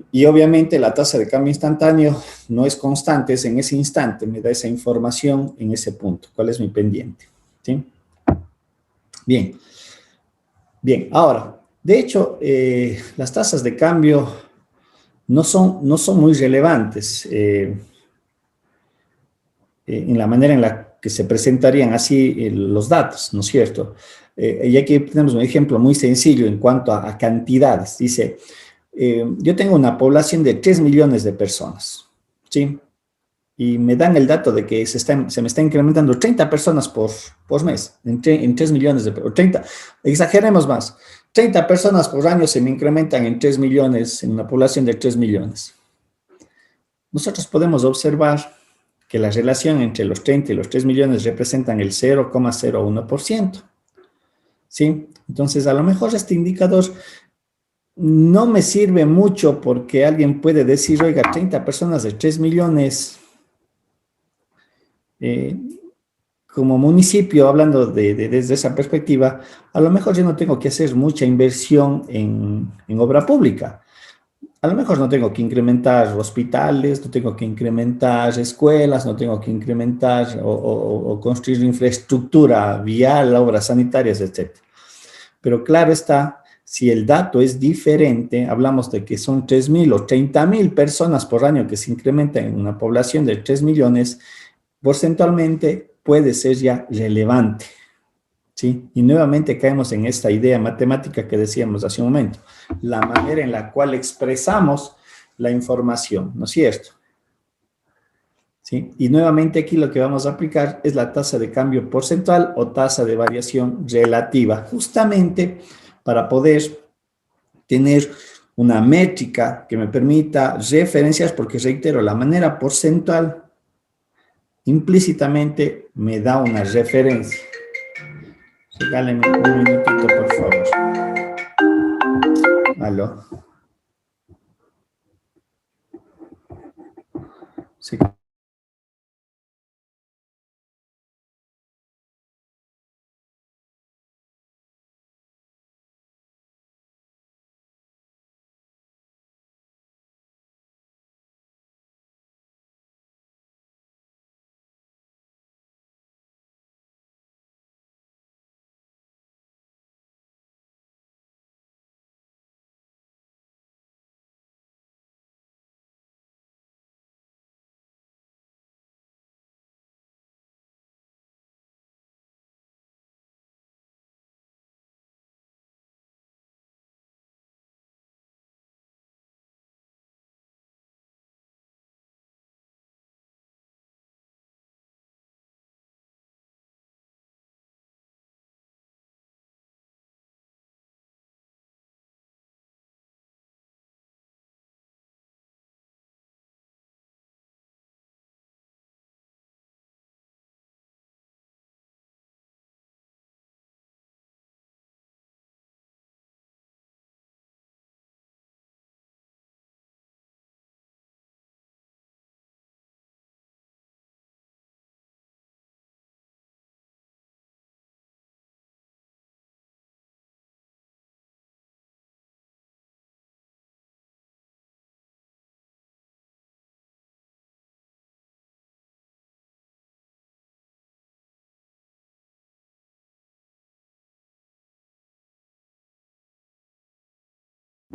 Y obviamente la tasa de cambio instantáneo no es constante, es en ese instante, me da esa información en ese punto. ¿Cuál es mi pendiente? ¿Sí? Bien. Bien, ahora, de hecho, las tasas de cambio no son muy relevantes en la manera en la que se presentarían así los datos, ¿no es cierto? Y aquí tenemos un ejemplo muy sencillo en cuanto a cantidades. Dice, yo tengo una población de 3 millones de personas, ¿sí? Y me dan el dato de que se me está incrementando 30 personas por mes, en 3 millones de personas, 30, exageremos más, 30 personas por año se me incrementan en 3 millones, en una población de 3 millones. Nosotros podemos observar que la relación entre los 30 y los 3 millones representan el 0,01%, ¿sí? Entonces, a lo mejor este indicador no me sirve mucho porque alguien puede decir, oiga, 30 personas de 3 millones, como municipio, hablando desde esa perspectiva, a lo mejor yo no tengo que hacer mucha inversión en obra pública. A lo mejor no tengo que incrementar hospitales, no tengo que incrementar escuelas, no tengo que incrementar o construir infraestructura vial, obras sanitarias, etc. Pero claro está, si el dato es diferente, hablamos de que son 3.000 o 30.000 personas por año que se incrementan en una población de 3 millones, porcentualmente puede ser ya relevante, ¿sí? Y nuevamente caemos en esta idea matemática que decíamos hace un momento, la manera en la cual expresamos la información, ¿no es cierto? ¿Sí? Y nuevamente aquí lo que vamos a aplicar es la tasa de cambio porcentual o tasa de variación relativa, justamente para poder tener una métrica que me permita referenciar, porque reitero, la manera porcentual implícitamente me da una referencia. Regáleme un minutito, por favor. Aló. Sí.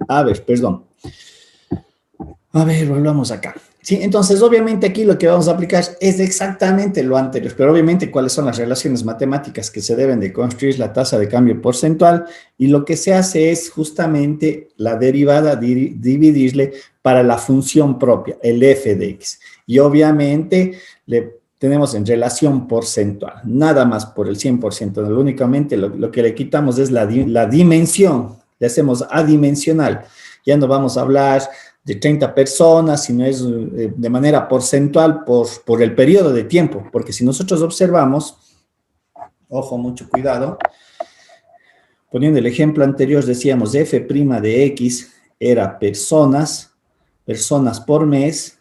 A ver, perdón. A ver, volvamos acá. Sí, entonces obviamente aquí lo que vamos a aplicar es exactamente lo anterior, pero obviamente cuáles son las relaciones matemáticas que se deben de construir la tasa de cambio porcentual, y lo que se hace es justamente la derivada, dividirle para la función propia, el f de x, y obviamente le tenemos en relación porcentual, nada más por el 100%, únicamente lo que le quitamos es la dimensión, le hacemos adimensional, ya no vamos a hablar de 30 personas, sino es de manera porcentual por el periodo de tiempo, porque si nosotros observamos, ojo, mucho cuidado, poniendo el ejemplo anterior, decíamos f' de x era personas por mes,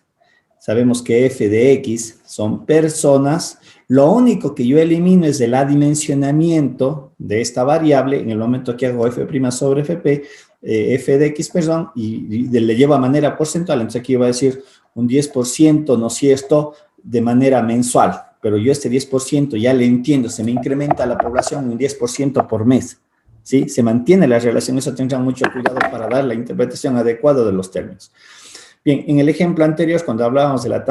sabemos que f de x son personas, lo único que yo elimino es el adimensionamiento de esta variable en el momento que hago f' sobre fp, f de x, perdón, y le llevo a manera porcentual. Entonces aquí va a decir un 10%, ¿no es cierto?, de manera mensual, pero yo este 10% ya le entiendo, se me incrementa la población un 10% por mes, ¿sí? Se mantiene la relación, eso tendrán mucho cuidado para dar la interpretación adecuada de los términos. Bien, en el ejemplo anterior, cuando hablábamos de la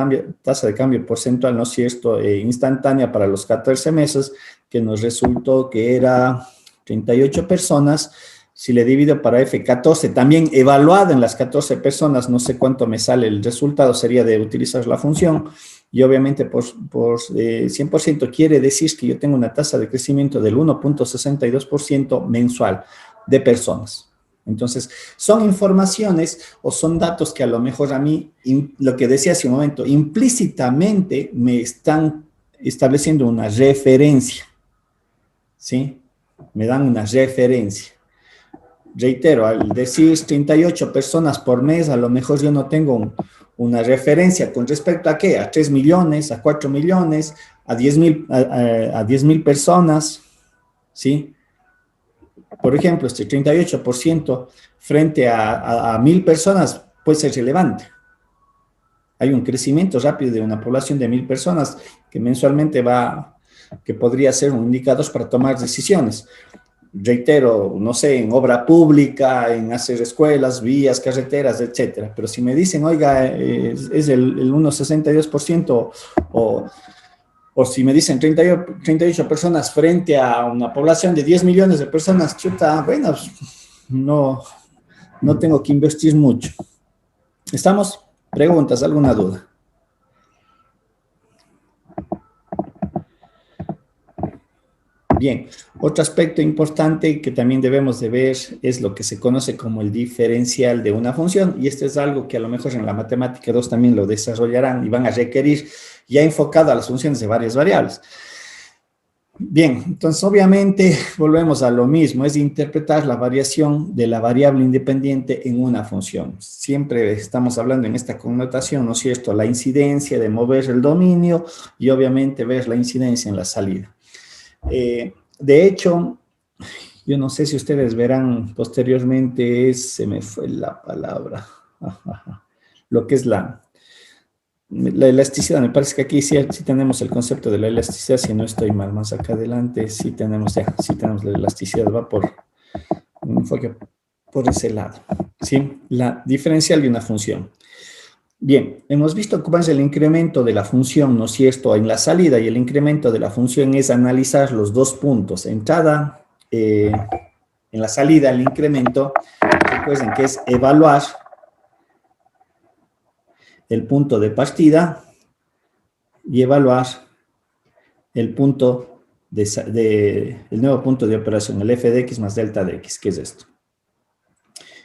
tasa de cambio porcentual, ¿no es cierto?, instantánea para los 14 meses, que nos resultó que era 38 personas, si le divido para F14, también evaluada en las 14 personas, no sé cuánto me sale el resultado, sería de utilizar la función, y obviamente por 100% quiere decir que yo tengo una tasa de crecimiento del 1.62% mensual de personas. Entonces, son informaciones o son datos que a lo mejor a mí, lo que decía hace un momento, implícitamente me están estableciendo una referencia, ¿sí? Me dan una referencia. Reitero, al decir 38 personas por mes, a lo mejor yo no tengo una referencia con respecto a ¿qué? A 3 millones, a 4 millones, a 10,000 personas, ¿sí? Por ejemplo, este 38% frente a 1,000 personas puede ser relevante. Hay un crecimiento rápido de una población de 1,000 personas que mensualmente que podría ser un indicador para tomar decisiones. Reitero, no sé, en obra pública, en hacer escuelas, vías, carreteras, etcétera. Pero si me dicen, oiga, es el 1,62%, o si me dicen 38 personas frente a una población de 10 millones de personas, chuta, bueno, no tengo que invertir mucho. ¿Estamos? ¿Preguntas? ¿Alguna duda? Bien, otro aspecto importante que también debemos de ver es lo que se conoce como el diferencial de una función, y esto es algo que a lo mejor en la matemática 2 también lo desarrollarán y van a requerir ya enfocado a las funciones de varias variables. Bien, entonces obviamente volvemos a lo mismo, es interpretar la variación de la variable independiente en una función. Siempre estamos hablando en esta connotación, ¿no es cierto? La incidencia de mover el dominio y obviamente ver la incidencia en la salida. De hecho, yo no sé si ustedes verán posteriormente, se me fue la palabra, lo que es la elasticidad. Me parece que aquí sí tenemos el concepto de la elasticidad, si no estoy mal, más acá adelante sí tenemos la elasticidad, va por un enfoque por ese lado, ¿sí? La diferencial de una función. Bien, hemos visto cómo es el incremento de la función, ¿no es cierto?, en la salida, y el incremento de la función es analizar los dos puntos, entrada, en la salida, el incremento, recuerden que es evaluar el punto de partida y evaluar el punto el nuevo punto de operación, el f de x más delta de x, ¿qué es esto?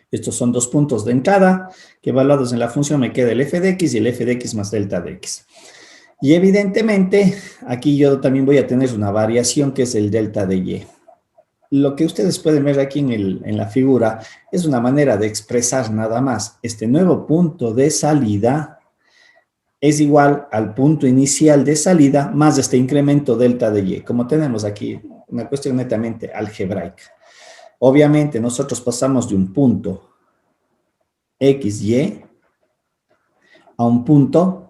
Estos son dos puntos de entrada que evaluados en la función me queda el f de x y el f de x más delta de x. Y evidentemente aquí yo también voy a tener una variación que es el delta de y. Lo que ustedes pueden ver aquí en la figura es una manera de expresar nada más. Este nuevo punto de salida es igual al punto inicial de salida más este incremento delta de y. Como tenemos aquí una cuestión netamente algebraica. Obviamente nosotros pasamos de un punto XY a un punto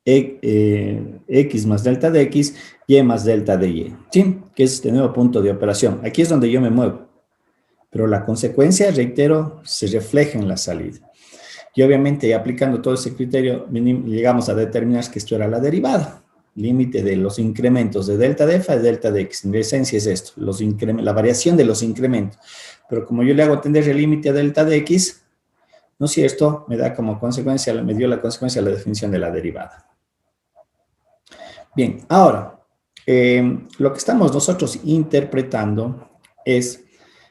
X más delta de X, Y más delta de Y, ¿sí? Que es este nuevo punto de operación. Aquí es donde yo me muevo. Pero la consecuencia, reitero, se refleja en la salida. Y obviamente, aplicando todo ese criterio, llegamos a determinar que esto era la derivada. Límite de los incrementos de delta de f a delta de x. En esencia es esto, la variación de los incrementos. Pero como yo le hago tender el límite a delta de x, ¿no es cierto? Me da como consecuencia, me dio la consecuencia la definición de la derivada. Bien, ahora, lo que estamos nosotros interpretando es,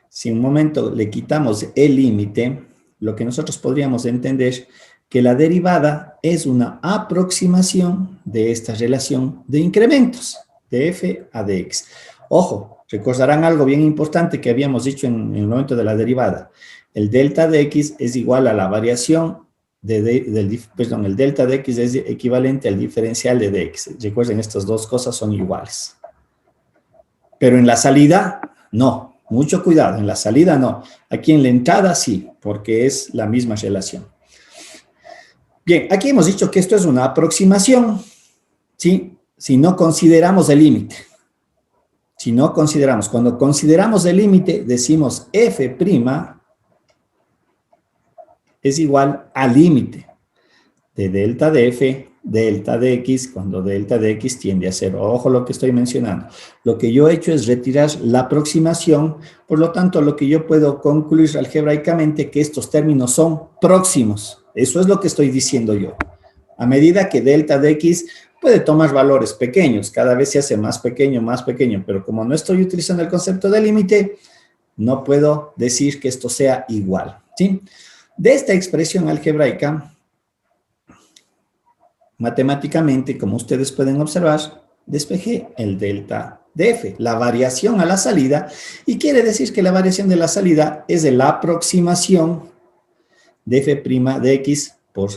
si un momento le quitamos el límite, lo que nosotros podríamos entender que la derivada es una aproximación de esta relación de incrementos, de f a de x. Ojo, recordarán algo bien importante que habíamos dicho en el momento de la derivada. El delta de x es igual a la variación el delta de x es equivalente al diferencial de dx. Recuerden, estas dos cosas son iguales. Pero en la salida, no. Mucho cuidado, en la salida no. Aquí en la entrada sí, porque es la misma relación. Bien, aquí hemos dicho que esto es una aproximación, ¿sí? Si no consideramos el límite. Cuando consideramos el límite, decimos f' es igual al límite de delta de f, delta de x, cuando delta de x tiende a 0. Ojo lo que estoy mencionando. Lo que yo he hecho es retirar la aproximación, por lo tanto, lo que yo puedo concluir algebraicamente que estos términos son próximos. Eso es lo que estoy diciendo yo. A medida que delta de x puede tomar valores pequeños, cada vez se hace más pequeño, pero como no estoy utilizando el concepto de límite, no puedo decir que esto sea igual, ¿sí? De esta expresión algebraica, matemáticamente, como ustedes pueden observar, despejé el delta de f, la variación a la salida, y quiere decir que la variación de la salida es de la aproximación de f' de x por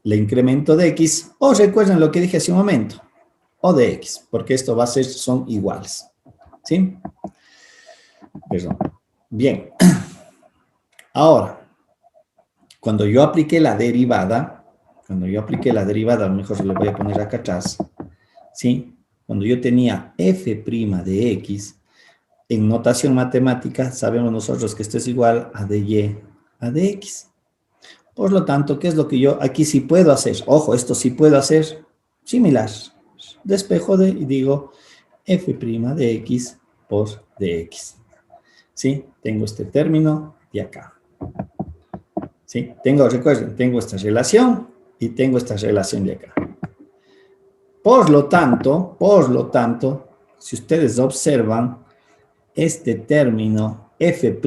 el incremento de x, o recuerden lo que dije hace un momento, o de x, porque esto va a ser, son iguales, ¿sí? Perdón. Bien. Ahora, cuando yo apliqué la derivada, a lo mejor le voy a poner acá atrás, ¿sí? Cuando yo tenía f' de x, en notación matemática, sabemos nosotros que esto es igual a dy a dx. Por lo tanto, ¿qué es lo que yo aquí sí puedo hacer? Ojo, esto sí puedo hacer similar. Despejo y digo f' de x por dx. ¿Sí? Tengo este término de acá. ¿Sí? Recuerden, tengo esta relación y tengo esta relación de acá. Por lo tanto, si ustedes observan, este término f'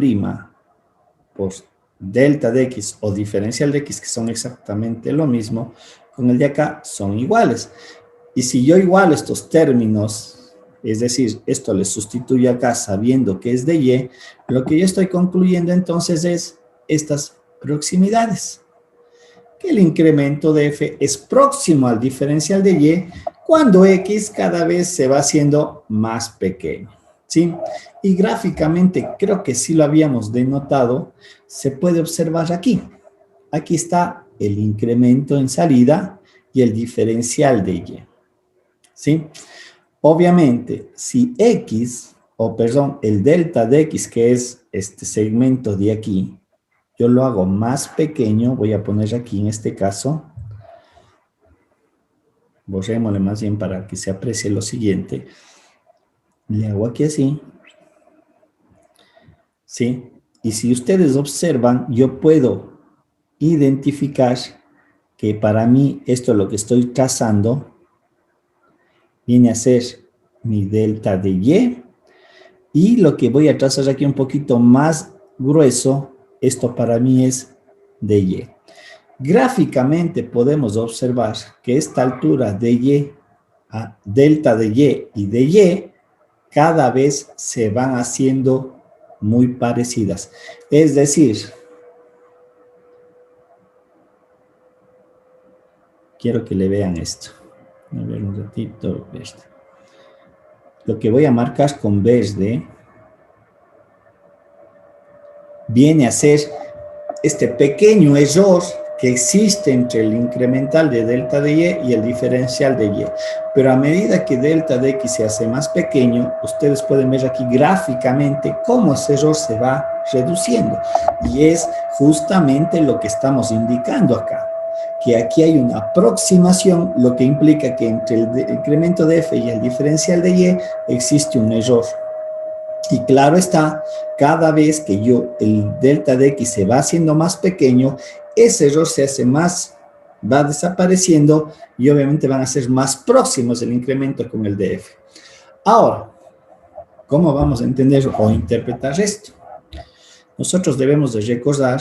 por delta de x o diferencial de x, que son exactamente lo mismo, con el de acá son iguales. Y si yo igualo estos términos es decir, esto le sustituye acá sabiendo que es de Y, lo que yo estoy concluyendo entonces es estas proximidades. Que el incremento de F es próximo al diferencial de Y cuando X cada vez se va haciendo más pequeño, ¿sí? Y gráficamente, creo que sí lo habíamos denotado, se puede observar aquí. Aquí está el incremento en salida y el diferencial de Y, ¿sí? Obviamente, si X, o perdón, el delta de X, que es este segmento de aquí, yo lo hago más pequeño, voy a poner aquí en este caso, borrémosle más bien para que se aprecie lo siguiente, le hago aquí así, ¿sí? Y si ustedes observan, yo puedo identificar que para mí esto lo que estoy trazando viene a ser mi delta de Y lo que voy a trazar aquí un poquito más grueso, esto para mí es de Y. Gráficamente podemos observar que esta altura de Y, delta de Y de Y, cada vez se van haciendo muy parecidas. Es decir, quiero que le vean esto. A ver un ratito. Lo que voy a marcar con verde viene a ser este pequeño error que existe entre el incremental de delta de Y y el diferencial de Y. Pero a medida que delta de X se hace más pequeño, ustedes pueden ver aquí gráficamente cómo ese error se va reduciendo. Y es justamente lo que estamos indicando acá, que aquí hay una aproximación, lo que implica que entre el incremento de F y el diferencial de Y existe un error. Y claro está, cada vez que el delta de X se va haciendo más pequeño, ese error se hace más, va desapareciendo y obviamente van a ser más próximos el incremento con el de F. Ahora, ¿cómo vamos a entender o interpretar esto? Nosotros debemos de recordar,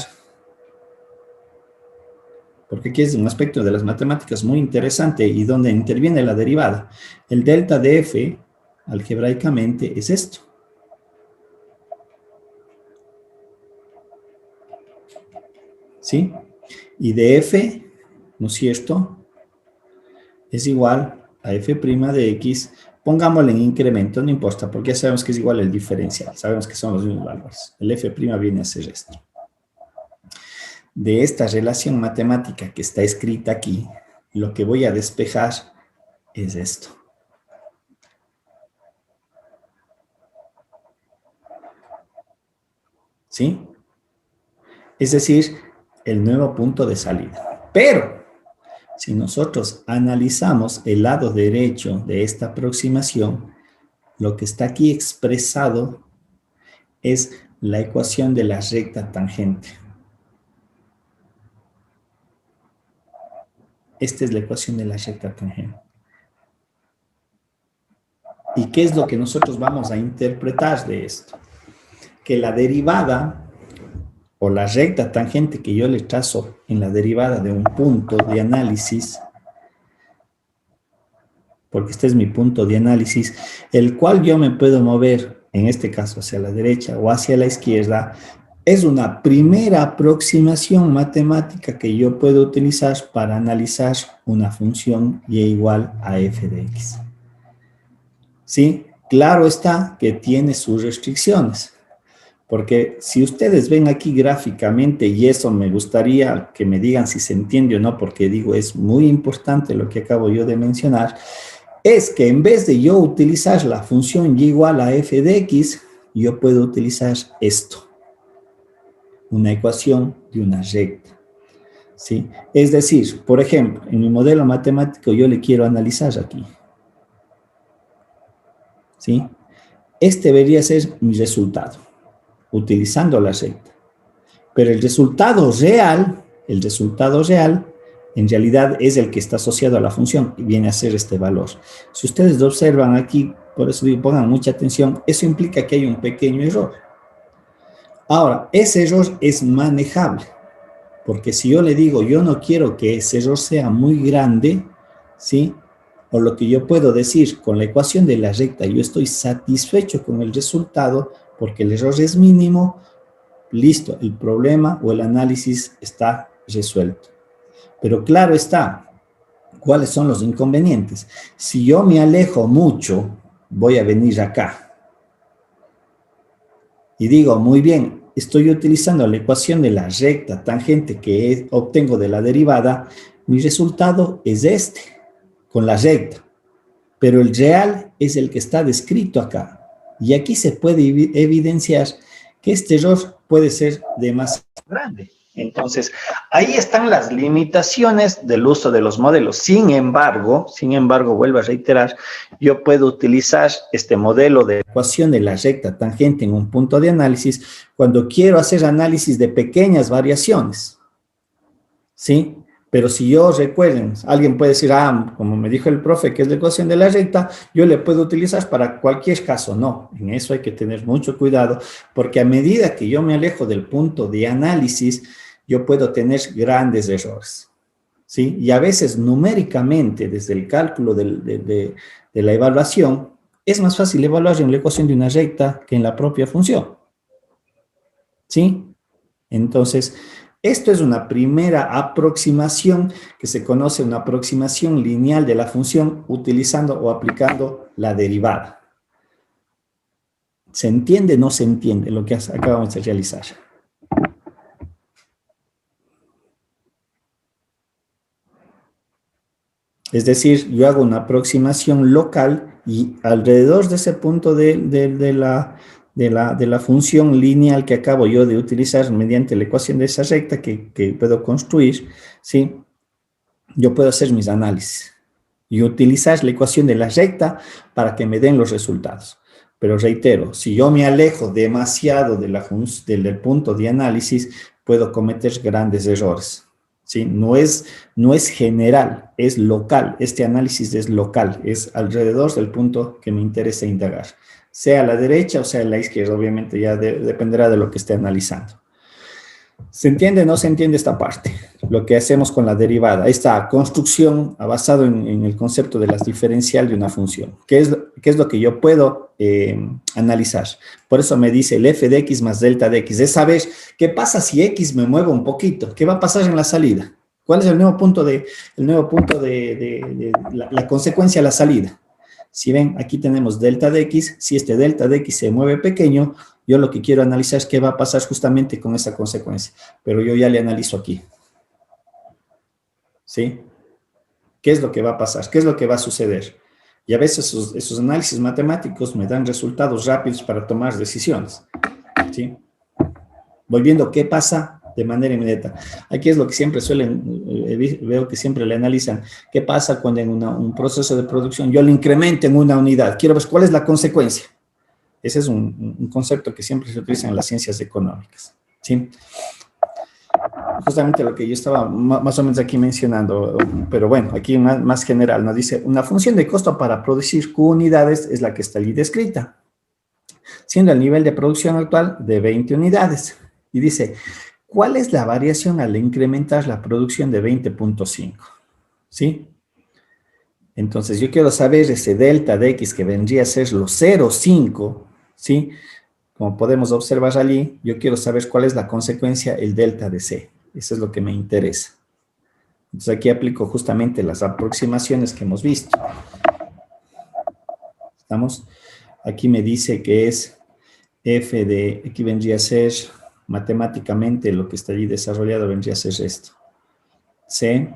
porque aquí es un aspecto de las matemáticas muy interesante y donde interviene la derivada. El delta de F, algebraicamente, es esto. ¿Sí? Y de F, ¿no es cierto?, es igual a F' de X, pongámosle en incremento, no importa, porque ya sabemos que es igual al diferencial, sabemos que son los mismos valores. El F' viene a ser esto. De esta relación matemática que está escrita aquí, lo que voy a despejar es esto. ¿Sí? Es decir, el nuevo punto de salida. Pero, si nosotros analizamos el lado derecho de esta aproximación, lo que está aquí expresado es la ecuación de la recta tangente. Esta es la ecuación de la recta tangente. ¿Y qué es lo que nosotros vamos a interpretar de esto? Que la derivada o la recta tangente que yo le trazo en la derivada de un punto de análisis, porque este es mi punto de análisis, el cual yo me puedo mover, en este caso hacia la derecha o hacia la izquierda, es una primera aproximación matemática que yo puedo utilizar para analizar una función y igual a f de x. ¿Sí? Claro está que tiene sus restricciones. Porque si ustedes ven aquí gráficamente, y eso me gustaría que me digan si se entiende o no, porque digo, es muy importante lo que acabo yo de mencionar, es que en vez de yo utilizar la función y igual a f de x, yo puedo utilizar esto, una ecuación de una recta. ¿Sí? Es decir, por ejemplo, en mi modelo matemático yo le quiero analizar aquí. ¿Sí? Este debería ser mi resultado, utilizando la recta. Pero el resultado real, en realidad es el que está asociado a la función y viene a ser este valor. Si ustedes lo observan aquí, por eso digo, pongan mucha atención, eso implica que hay un pequeño error. Ahora, ese error es manejable, porque si yo le digo, yo no quiero que ese error sea muy grande, ¿sí? O lo que yo puedo decir con la ecuación de la recta, yo estoy satisfecho con el resultado porque el error es mínimo, listo, el problema o el análisis está resuelto. Pero claro está, ¿cuáles son los inconvenientes? Si yo me alejo mucho, voy a venir acá. Y digo, muy bien, estoy utilizando la ecuación de la recta tangente que obtengo de la derivada, mi resultado es este, con la recta. Pero el real es el que está descrito acá. Y aquí se puede evidenciar que este error puede ser demasiado grande. Entonces, ahí están las limitaciones del uso de los modelos. Sin embargo, vuelvo a reiterar, yo puedo utilizar este modelo de ecuación de la recta tangente en un punto de análisis cuando quiero hacer análisis de pequeñas variaciones. ¿Sí? Pero si yo, recuerden, alguien puede decir, como me dijo el profe, que es la ecuación de la recta, yo le puedo utilizar para cualquier caso. No, en eso hay que tener mucho cuidado, porque a medida que yo me alejo del punto de análisis, yo puedo tener grandes errores. ¿Sí? Y a veces numéricamente, desde el cálculo de la evaluación, es más fácil evaluar en la ecuación de una recta que en la propia función. ¿Sí? Entonces, esto es una primera aproximación que se conoce una aproximación lineal de la función utilizando o aplicando la derivada. ¿Se entiende o no se entiende lo que acabamos de realizar? Es decir, yo hago una aproximación local y alrededor de ese punto de la función lineal que acabo yo de utilizar mediante la ecuación de esa recta que puedo construir, ¿sí? Yo puedo hacer mis análisis y utilizar la ecuación de la recta para que me den los resultados. Pero reitero, si yo me alejo demasiado del punto de análisis, puedo cometer grandes errores. ¿Sí? No es general, es local. Este análisis es local, es alrededor del punto que me interesa indagar. Sea a la derecha o sea a la izquierda, obviamente ya dependerá de lo que esté analizando. ¿Se entiende o no se entiende esta parte? Lo que hacemos con la derivada, esta construcción basado en el concepto de las diferencial de una función. ¿Qué es lo que yo puedo analizar? Por eso me dice el f de x más delta de x. Es saber qué pasa si x me mueve un poquito. ¿Qué va a pasar en la salida? ¿Cuál es el nuevo punto de la consecuencia a la salida? Si ven, aquí tenemos delta de x. Si este delta de x se mueve pequeño, yo lo que quiero analizar es qué va a pasar justamente con esa consecuencia. Pero yo ya le analizo aquí. ¿Sí? ¿Qué es lo que va a pasar? ¿Qué es lo que va a suceder? Y a veces esos análisis matemáticos me dan resultados rápidos para tomar decisiones. ¿Sí? Volviendo, ¿qué pasa de manera inmediata? Aquí es lo que siempre veo que siempre le analizan. ¿Qué pasa cuando en un proceso de producción yo le incremento en una unidad? Quiero ver cuál es la consecuencia. Ese es un concepto que siempre se utiliza en las ciencias económicas. ¿Sí? Justamente lo que yo estaba más o menos aquí mencionando, pero bueno, aquí más general, nos dice, una función de costo para producir Q unidades es la que está allí descrita, siendo el nivel de producción actual de 20 unidades. Y dice, ¿cuál es la variación al incrementar la producción de 20.5? ¿Sí? Entonces, yo quiero saber ese delta de X que vendría a ser los 0,5, ¿sí? Como podemos observar allí, yo quiero saber cuál es la consecuencia, el delta de C. Eso es lo que me interesa. Entonces, aquí aplico justamente las aproximaciones que hemos visto. ¿Estamos? Aquí me dice que es f de, aquí vendría a ser, matemáticamente, lo que está allí desarrollado vendría a ser esto. C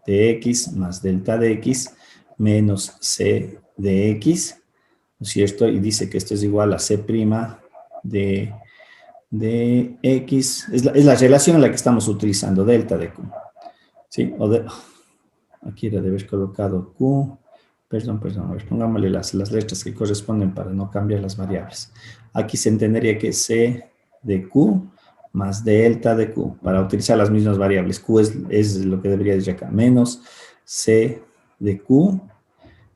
de X más delta de X menos C de X, ¿no es cierto? Y dice que esto es igual a C' de X, es la relación en la que estamos utilizando, delta de Q. ¿Sí? Aquí era de haber colocado Q, perdón, a ver, pongámosle las letras que corresponden para no cambiar las variables. Aquí se entendería que C de Q más delta de Q, para utilizar las mismas variables. Q es lo que debería decir acá, menos C de Q,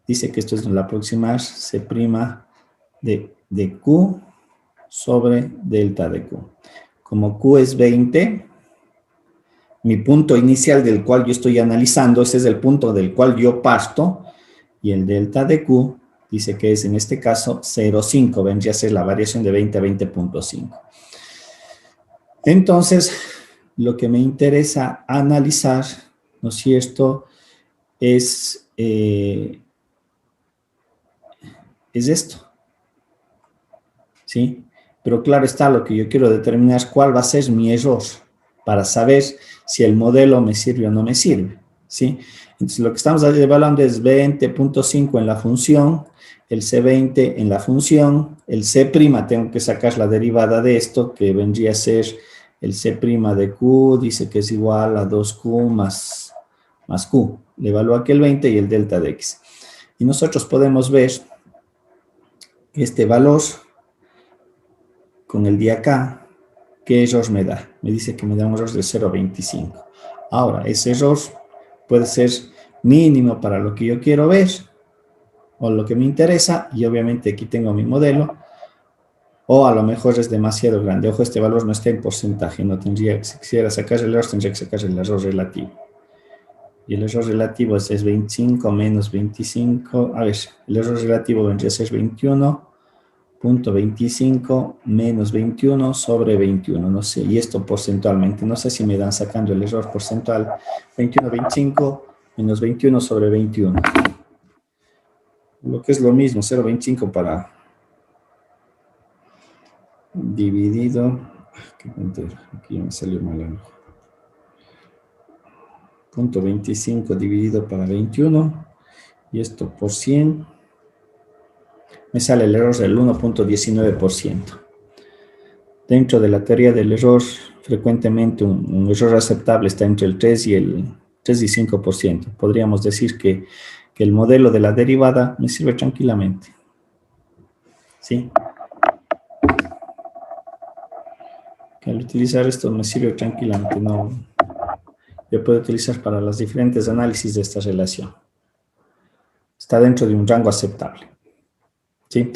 dice que esto es la aproximar C' de Q sobre delta de Q. Como Q es 20, mi punto inicial del cual yo estoy analizando, ese es el punto del cual yo parto, y el delta de Q dice que es en este caso 0,5, vendría a ser la variación de 20 a 20.5. Entonces, lo que me interesa analizar, ¿no es cierto?, es esto, ¿sí? Pero claro está, lo que yo quiero determinar es cuál va a ser mi error para saber si el modelo me sirve o no me sirve, ¿sí? Entonces, lo que estamos evaluando es 20.5 en la función, el C20 en la función, el C', tengo que sacar la derivada de esto, que vendría a ser el C' de Q, dice que es igual a 2Q más Q. Le evalúo aquí el 20 y el delta de X. Y nosotros podemos ver que este valor, con el de acá, ¿qué error me da? Me dice que me da un error de 0,25. Ahora, ese error puede ser mínimo para lo que yo quiero ver, o lo que me interesa, y obviamente aquí tengo mi modelo, o a lo mejor es demasiado grande. Ojo, este valor no está en porcentaje, no tendría, si quisiera sacar el error, tendría que sacar el error relativo. Y el error relativo es 25 menos 25, a ver, el error relativo vendría a ser 21.25 menos 21 sobre 21, no sé, y esto porcentualmente, no sé si me dan sacando el error porcentual, 21.25 menos 21 sobre 21. Lo que es lo mismo, 0,25 para dividido, aquí me salió mal algo. 0.25 dividido para 21, y esto por 100, me sale el error del 1.19%. Dentro de la teoría del error, frecuentemente un error aceptable está entre el 3 y 5%. Podríamos decir que el modelo de la derivada me sirve tranquilamente. ¿Sí? Que al utilizar esto me sirve tranquilamente, no. Yo puedo utilizar para los diferentes análisis de esta relación. Está dentro de un rango aceptable. ¿Sí?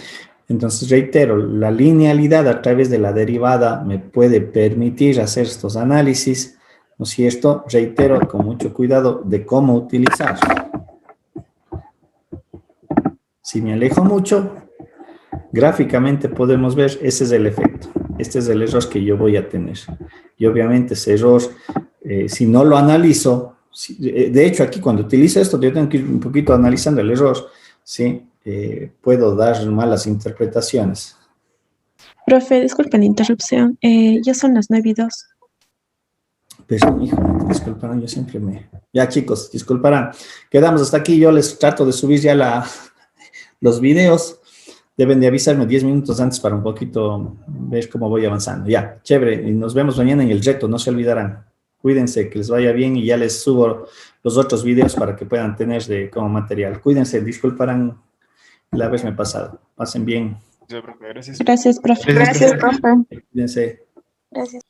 Entonces, reitero, la linealidad a través de la derivada me puede permitir hacer estos análisis, ¿no es cierto? Reitero, con mucho cuidado de cómo utilizar. Si me alejo mucho, gráficamente podemos ver, ese es el efecto. Este es el error que yo voy a tener. Y obviamente ese error, si no lo analizo, de hecho aquí cuando utilizo esto, yo tengo que ir un poquito analizando el error, ¿sí? Puedo dar malas interpretaciones. Profe, disculpe la interrupción. Ya son las 9:02. Pero, hijo, disculparán, yo siempre me... Ya, chicos, disculparán. Quedamos hasta aquí. Yo les trato de subir ya los videos. Deben de avisarme 10 minutos antes para un poquito ver cómo voy avanzando. Ya, chévere. Y nos vemos mañana en el reto, no se olvidarán. Cuídense, que les vaya bien y ya les subo los otros videos para que puedan tener como material. Cuídense, disculparán la vez me he pasado. Pasen bien. Gracias. Gracias, profe. Gracias, profe. Cuídense. Gracias.